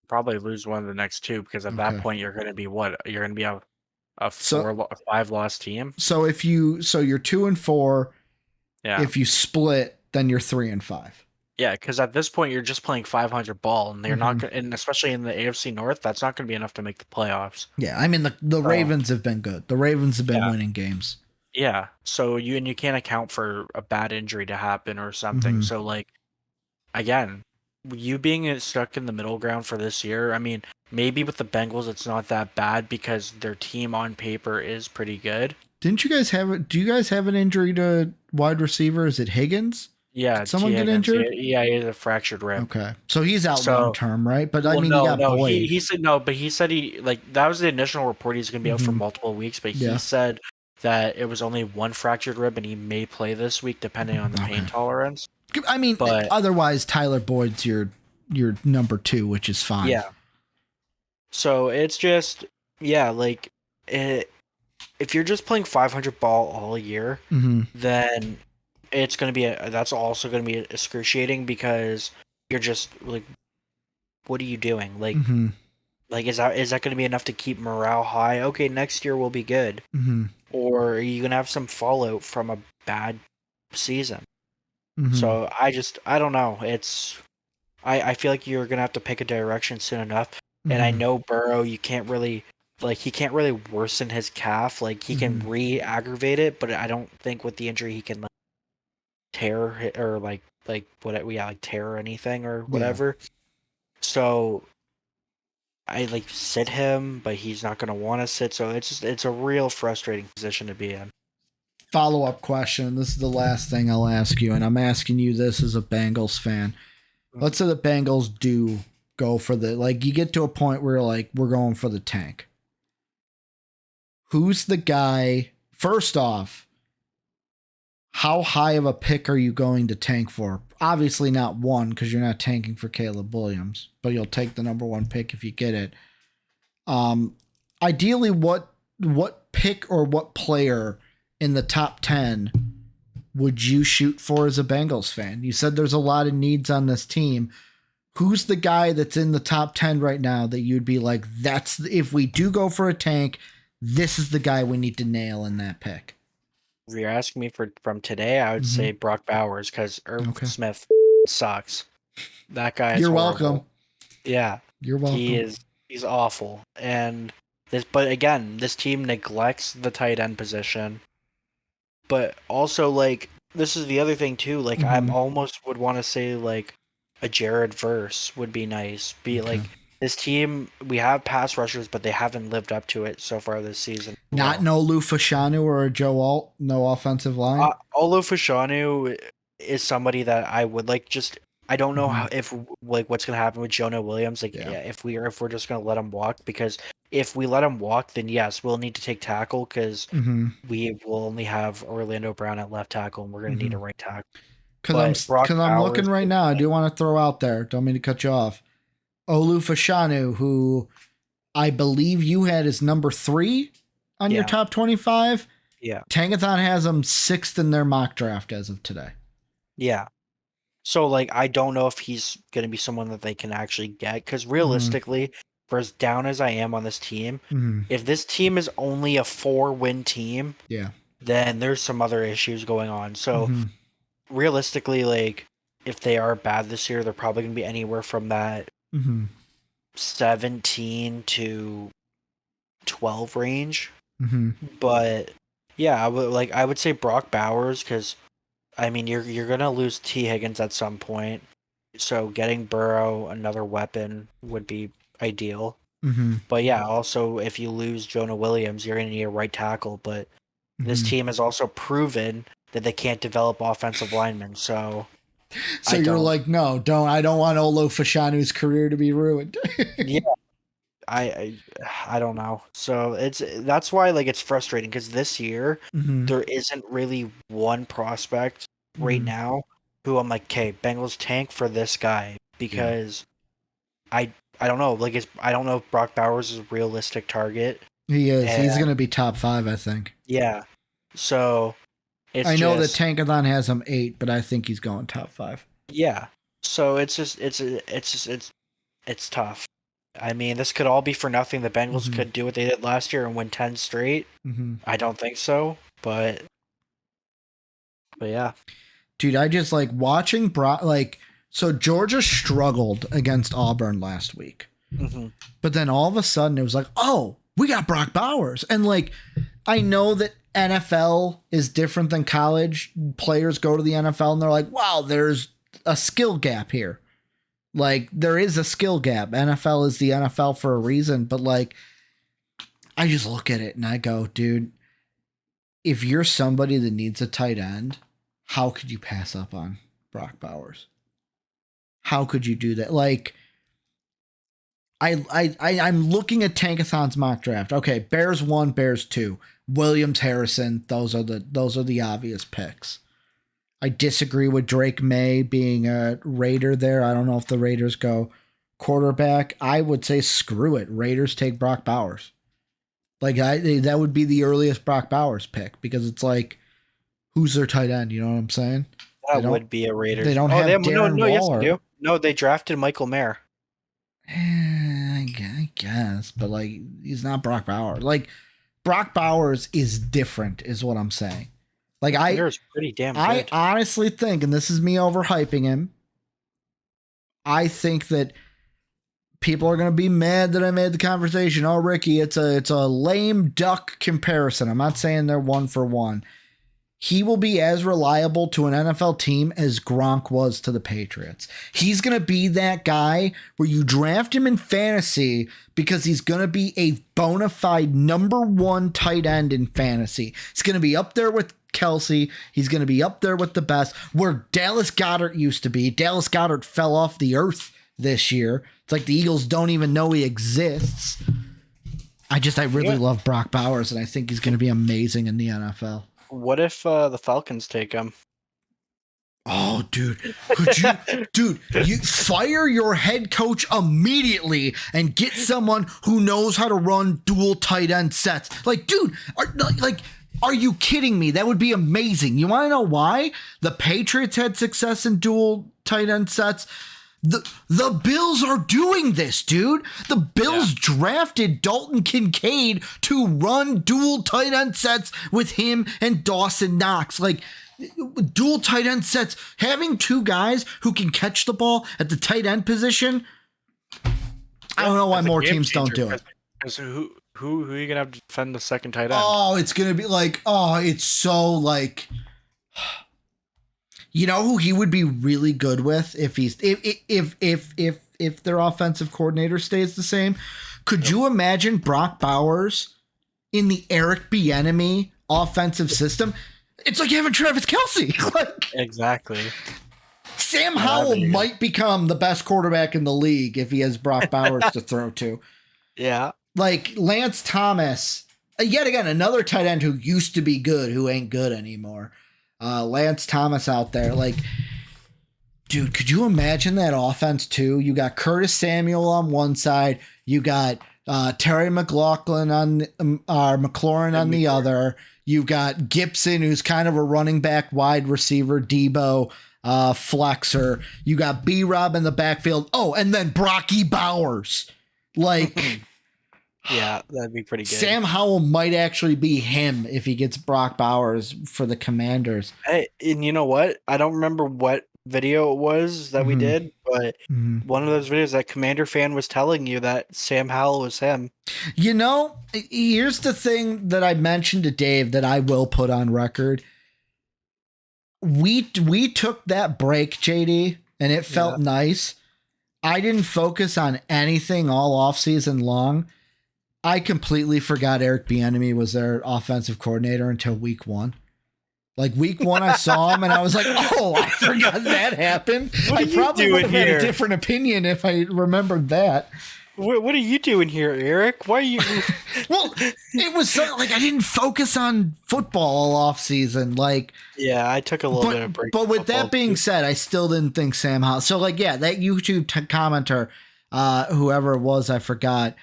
probably lose one of the next two because at that point you're going to be what? You're going to be a 5-loss team. So you're 2-4. Yeah. If you split, then you're 3-5. Yeah, because at this point you're just playing 500 ball, and they're not, and especially in the AFC North, that's not going to be enough to make the playoffs. Yeah, I mean the Ravens have been good. The Ravens have been winning games. Yeah, so you can't account for a bad injury to happen or something. So like, again, you being stuck in the middle ground for this year. I mean, maybe with the Bengals it's not that bad because their team on paper is pretty good. Didn't you guys have? Do you guys have an injury to wide receiver? Is it Higgins? Yeah, did someone get injured? Yeah, he had a fractured rib. Okay, so he's out long term, right? But you got Boyd. He said no, but he said that was the initial report. He's going to be out for multiple weeks, but he said that it was only one fractured rib, and he may play this week depending on the pain tolerance. I mean, but otherwise, Tyler Boyd's your number 2, which is fine. Yeah. So it's just like if you're just playing 500 ball all year, then it's going to be that's also going to be excruciating because you're just like, what are you doing? Like, like is that going to be enough to keep morale high? Okay, next year will be good. Or are you going to have some fallout from a bad season? So I don't know. I feel like you're going to have to pick a direction soon enough. And I know Burrow, he can't really worsen his calf. Like he can re-aggravate it, but I don't think with the injury he can tear or tear anything or whatever. So I sit him, but he's not going to want to sit. So it's a real frustrating position to be in. Follow-up question. This is the last thing I'll ask you, and I'm asking you this as a Bengals fan. Let's say the Bengals do go for you get to a point where we're going for the tank. Who's the guy? First off, how high of a pick are you going to tank for? Obviously not 1 because you're not tanking for Caleb Williams, but you'll take the number 1 pick if you get it. Ideally, what pick or what player in the top 10 would you shoot for as a Bengals fan? You said there's a lot of needs on this team. Who's the guy that's in the top 10 right now that you'd be like, if we do go for a tank, this is the guy we need to nail in that pick? If you're asking me from today, I would say Brock Bowers because Irv Smith sucks. That guy is horrible. Welcome. Yeah. You're welcome. He's awful. And but again, this team neglects the tight end position. But also this is the other thing too, I'm almost would want to say a Jared Verse would be nice. This team, we have pass rushers, but they haven't lived up to it so far this season. No Olu Fashanu or a Joe Alt, no offensive line? Olu Fashanu is somebody that I would I don't know how if what's going to happen with Jonah Williams. If we're just going to let him walk, because if we let him walk, then yes, we'll need to take tackle because we will only have Orlando Brown at left tackle, and we're going to need a right tackle. Because I'm looking right now, I do want to throw out there, don't mean to cut you off, Olu Fashanu, who I believe you had as number 3 on your top 25. Yeah. Tankathon has him 6th in their mock draft as of today. Yeah. So, I don't know if he's going to be someone that they can actually get, because realistically, for as down as I am on this team, if this team is only a 4-win team, then there's some other issues going on. So, realistically, if they are bad this year, they're probably going to be anywhere from that 17 to 12 range. But Yeah, I would say Brock Bowers because I mean you're gonna lose T Higgins at some point, so getting Burrow another weapon would be ideal. Mm-hmm. But yeah, also if you lose Jonah Williams, you're gonna need a right tackle. But this Mm-hmm. team has also proven that they can't develop offensive linemen. So So I you're don't. like, no, don't. I don't want Olo Fashanu's career to be ruined. Yeah, I I don't know. So that's why like it's frustrating because this year Mm-hmm. there isn't really one prospect right Mm-hmm. now who I'm like, okay, Bengals tank for this guy Yeah, because I I don't know, like I don't know if Brock Bowers is a realistic target. he is. And He's going to be top 5, I think. yeah. So it's I know that just Tankathon has him 8, but I think he's going top 5. yeah. So it's tough. I mean, this could all be for nothing. The Bengals Mhm. could do what they did last year and win 10 straight. Mm-hmm. I don't think so, but yeah. Dude, I just like watching so Georgia struggled against Auburn last week. Hmm. But then all of a sudden it was like, oh, we got Brock Bowers. And like, I know that NFL is different than college. Players go to the NFL and they're like, wow, there's a skill gap here. Like, there is a skill gap. NFL is the NFL for a reason. But like, I just look at it and I go, dude, if you're somebody that needs a tight end, how could you pass up on Brock Bowers? How could you do that? Like, I'm looking at Tankathon's mock draft. Okay, Bears 1, Bears 2, Williams, Harrison. Those are the obvious picks. I disagree with Drake May being a Raider there. I don't know if the Raiders go quarterback. I would say screw it. Raiders take Brock Bowers. Like that would be the earliest Brock Bowers pick because it's like, who's their tight end? You know what I'm saying? That would be a Raiders. They don't have Darren no, yes, Waller. they do. No, they drafted Michael Mayer. I guess, but like he's not Brock Bowers. Like Brock Bowers is different, is what I'm saying. Like Mayer's pretty damn good. I honestly think, and this is me overhyping him, I think that people are gonna be mad that I made the conversation. Oh, Ricky, it's a lame duck comparison. I'm not saying they're 1 for 1. He will be as reliable to an NFL team as Gronk was to the Patriots. He's going to be that guy where you draft him in fantasy because he's going to be a bona fide number 1 tight end in fantasy. He's going to be up there with Kelsey. He's going to be up there with the best, where Dallas Goedert used to be. Dallas Goedert fell off the earth this year. It's like the Eagles don't even know he exists. I really love Brock Bowers, and I think he's going to be amazing in the NFL. What if the Falcons take him? Oh, dude, you fire your head coach immediately and get someone who knows how to run dual tight end sets. Like, dude, are you kidding me? That would be amazing. You want to know why? The Patriots had success in dual tight end sets. The Bills are doing this, dude. The Bills drafted Dalton Kincaid to run dual tight end sets with him and Dawson Knox. Like, dual tight end sets, having 2 guys who can catch the ball at the tight end position. I don't know why more teams don't do it. Because who are you gonna have to defend the second tight end? Oh, it's gonna be like, it's so like. You know who he would be really good with if their offensive coordinator stays the same? Could you imagine Brock Bowers in the Eric Bieniemy offensive system? It's like having Travis Kelce. Like, exactly. Sam Howell might become the best quarterback in the league if he has Brock Bowers to throw to. Yeah. Like Lance Thomas, yet again, another tight end who used to be good, who ain't good anymore. Lance Thomas out there, like, dude, could you imagine that offense too? You got Curtis Samuel on one side, you got Terry McLaurin on the other. You got Gibson, who's kind of a running back, wide receiver, Debo, flexer. You got B-Rob in the backfield. Oh, and then Brocky Bowers. Like, yeah, that'd be pretty good. Sam Howell might actually be him if he gets Brock Bowers for the Commanders. Hey, and you know what? I don't remember what video it was that we Mhm. did, but Mhm. one of those videos that Commander fan was telling you that Sam Howell was him. You know, here's the thing that I mentioned to Dave that I will put on record. We took that break, JD, and it felt nice. I didn't focus on anything all offseason long. I completely forgot Eric Bieniemy was their offensive coordinator until week 1. Like week 1, I saw him and I was like, "Oh, I forgot that happened." What are I you probably would have doing had here? a different opinion if I remembered that. What are you doing here, Eric? Why are you? Well, it was so, like I didn't focus on football all off season. Like, Yeah, I took a little bit of break. but with football, that being too. said, I still didn't think Sam Howell. So like, yeah, that YouTube commenter, whoever it was, I forgot.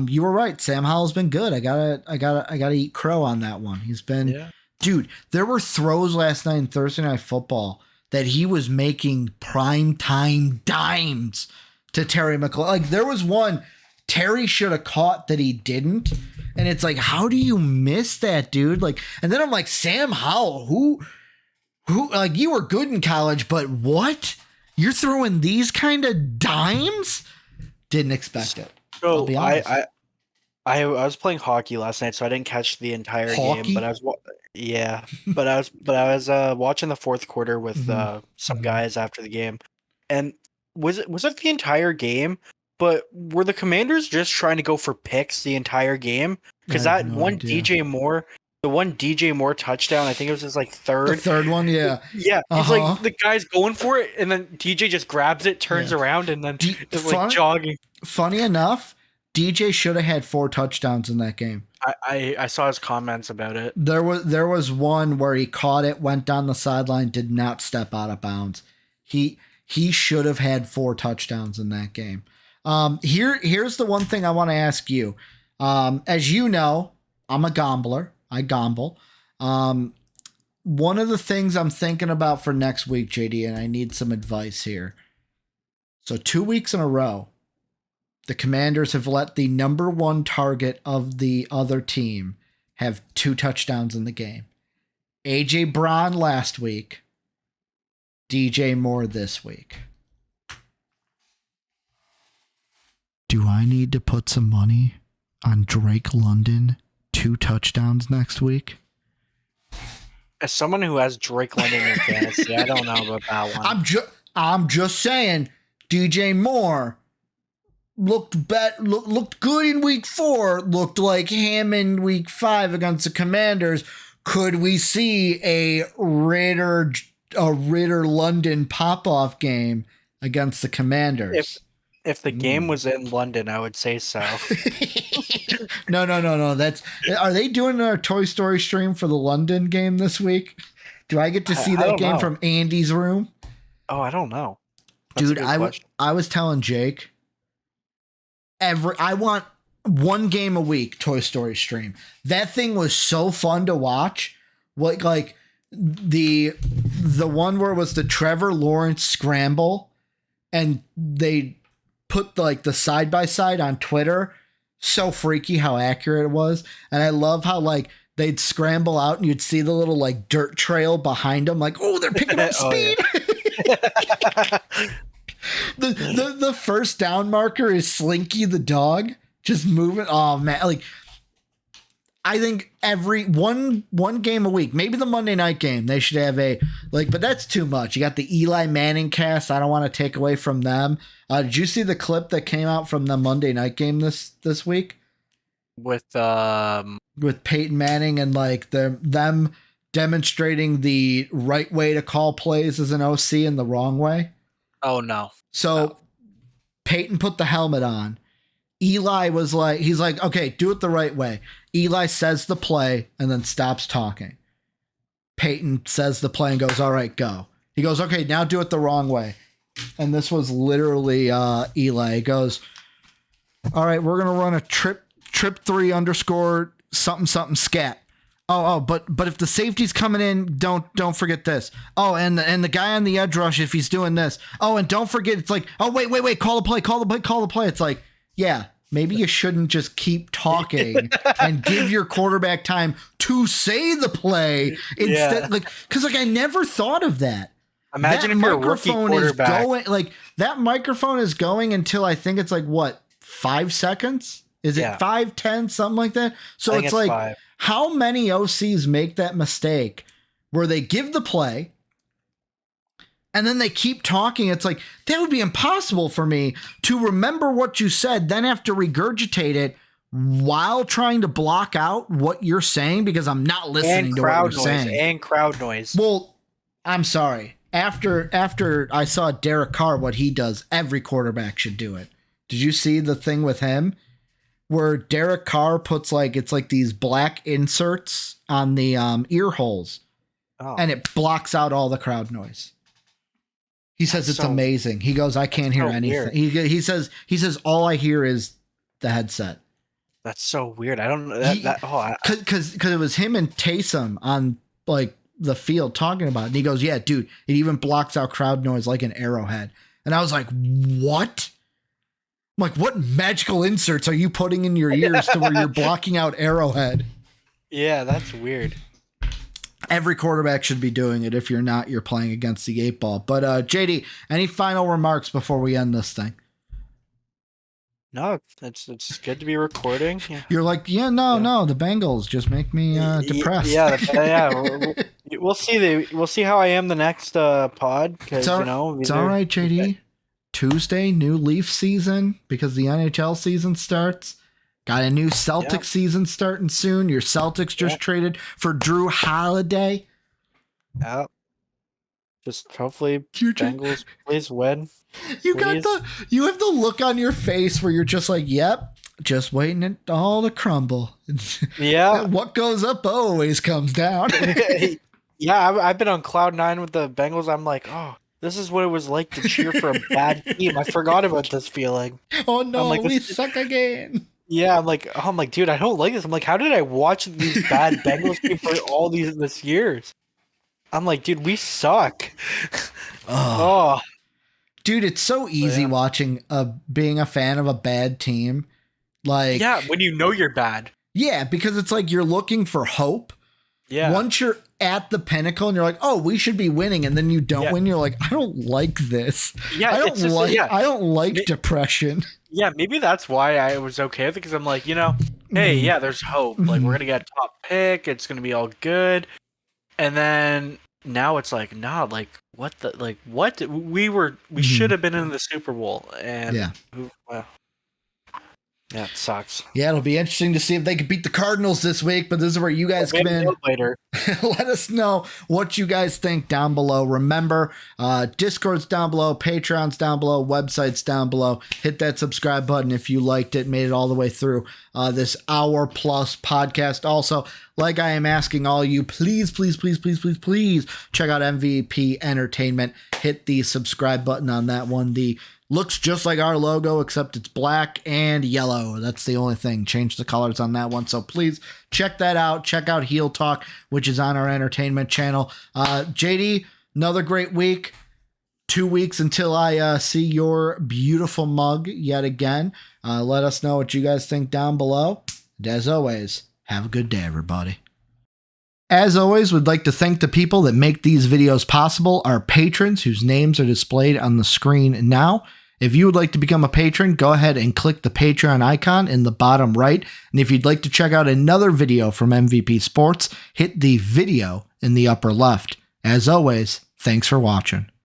You were right. Sam Howell's been good. I gotta eat crow on that one. He's been, dude. There were throws last night in Thursday Night Football that he was making prime time dimes to Terry McLaurin. Like there was one Terry should have caught that he didn't. And it's like, how do you miss that, dude? Like, and then I'm like, Sam Howell, who, like, you were good in college, but what? You're throwing these kind of dimes? Didn't expect it. I'll So be honest. I was playing hockey last night, so I didn't catch the entire game. But I was but I was watching the fourth quarter with some guys after the game, and was it the entire game? But were the Commanders just trying to go for picks the entire game? Because I have that no one idea. DJ Moore touchdoing, I think it was his like The third. third one, yeah. Yeah, he's like the guy's going for it, and then DJ just grabs it, turns around, and then is like jogging. Funny enough, DJ should have had 4 touchdowns in that game. I saw his comments about it. There was one where he caught it, went down the sideline, did not step out of bounds. He should have had 4 touchdowns in that game. Here's the one thing I want to ask you. As you know, I'm a gambler. I gamble. One of the things I'm thinking about for next week, JD, and I need some advice here. So 2 weeks in a row, the Commanders have let the number 1 target of the other team have 2 touchdowns in the game. A.J. Brown last week, DJ Moore this week. Do I need to put some money on Drake London 2 touchdowns next week? As someone who has Drake London in fantasy, I don't know about that one. I'm just saying, DJ Moore looked good in week 4, looked like him in week 5 against the Commanders. Could we see a Ritter London pop-off game against the Commanders? If the game was in London, I would say so. No. Are they doing our Toy Story stream for the London game this week? Do I get to see that game from Andy's room? Oh, I don't know. That's Dude, I was telling Jake, I want 1 game a week Toy Story stream. That thing was so fun to watch. Like the one where it was the Trevor Lawrence scramble, and they put like the side by side on Twitter. So freaky how accurate it was. And I love how like they'd scramble out and you'd see the little like dirt trail behind them. Like, oh, they're picking up speed. The first down marker is Slinky the dog just moving. Oh man. Like I think every one game a week, maybe the Monday night game, they should have but that's too much. You got the Eli Manning cast. I don't want to take away from them. Did you see the clip that came out from the Monday night game this week? With Peyton Manning and like them demonstrating the right way to call plays as an OC and the wrong way? Oh no. So Peyton put the helmet on. Eli was like, he's like, okay, do it the right way. Eli says the play and then stops talking. Peyton says the play and goes, all right, go. He goes, okay, now do it the wrong way. And this was literally Eli. He goes, all right, we're going to run a trip 3 _ something scat. Oh, but if the safety's coming in, don't forget this. Oh, and the guy on the edge rush, if he's doing this. Oh, and don't forget, it's like, oh, wait, call the play. It's like, yeah, maybe you shouldn't just keep talking and give your quarterback time to say the play instead. Like, because like I never thought of that. Imagine that if you're a rookie microphone is quarterback. going, like that microphone is going until I think it's like what, 5 seconds? Is Yeah. it 5, 10, something like that? So I think it's like 5. how many OCs make that mistake where they give the play and then they keep talking? It's like that would be impossible for me to remember what you said, then have to regurgitate it while trying to block out what you're saying because I'm not listening And to what crowd you're noise. saying. And crowd noise. Well, I'm sorry. After I saw Derek Carr, what he does, every quarterback should do it. Did you see the thing with him where Derek Carr puts it's like these black inserts on the ear holes Oh. and it blocks out all the crowd noise? He says That's it's so- amazing. He goes, I can't hear so anything. weird. He says all I hear is the headset. That's so weird. I don't know He- that. Because it was him and Taysom on the field talking about it. And he goes, yeah, dude, it even blocks out crowd noise like an Arrowhead. And I was like, what? I'm like, what magical inserts are you putting in your ears to where you're blocking out Arrowhead? Yeah, that's weird. Every quarterback should be doing it. If you're not, you're playing against the 8-ball. But JD, any final remarks before we end this thing? No, it's good to be recording. Yeah. You're like, no, the Bengals just make me depressed. Yeah. We'll see. We'll see how I am the next pod because It's all right, JD. Tuesday, new Leaf season because the NHL season starts. Got a new Celtics season starting soon. Your Celtics just traded for Drew Holiday. Yeah. Just hopefully You're Bengals please win. You Please. you have the look on your face where you're just like, yep, just waiting it all to crumble. Yeah. What goes up always comes down. Yeah, I've been on cloud 9 with the Bengals. I'm like, oh, this is what it was like to cheer for a bad team. I forgot about this feeling. Oh no, I'm like, we this is- suck again. Yeah, I'm like, dude, I don't like this. I'm like, how did I watch these bad Bengals teams for all this years? I'm like, dude, we suck. Oh, Dude, it's so easy Yeah. watching being a fan of a bad team. Like, yeah, when you know you're bad. yeah, because it's like you're looking for hope. Yeah. Once you're at the pinnacle and you're like, oh, we should be winning, and then you don't Yeah. win, you're like, I don't like this. Yeah, I don't it's just- like. yeah. I don't like depression. Yeah, maybe that's why I was okay with it because I'm like, hey, yeah, there's hope. Like, we're going to get a top pick. It's going to be all good. And then now it's like, nah, like, what? We should have been in the Super Bowl. And, Yeah. Well, yeah, it sucks. Yeah, it'll be interesting to see if they can beat the Cardinals this week. But this is where you guys come in. Later. Let us know what you guys think down below. Remember, Discord's down below, Patreon's down below, website's down below. Hit that subscribe button if you liked it, made it all the way through this hour-plus podcast. Also, like I am asking all you, please check out MVP Entertainment. Hit the subscribe button on that one. Looks just like our logo, except it's black and yellow. That's the only thing. Change the colors on that one. So please check that out. Check out Heel Talk, which is on our entertainment channel. JD, another great week. 2 weeks until I see your beautiful mug yet again. Let us know what you guys think down below. And as always, have a good day, everybody. As always, we'd like to thank the people that make these videos possible, our patrons whose names are displayed on the screen now. If you would like to become a patron, go ahead and click the Patreon icon in the bottom right. And if you'd like to check out another video from MVP Sports, hit the video in the upper left. As always, thanks for watching.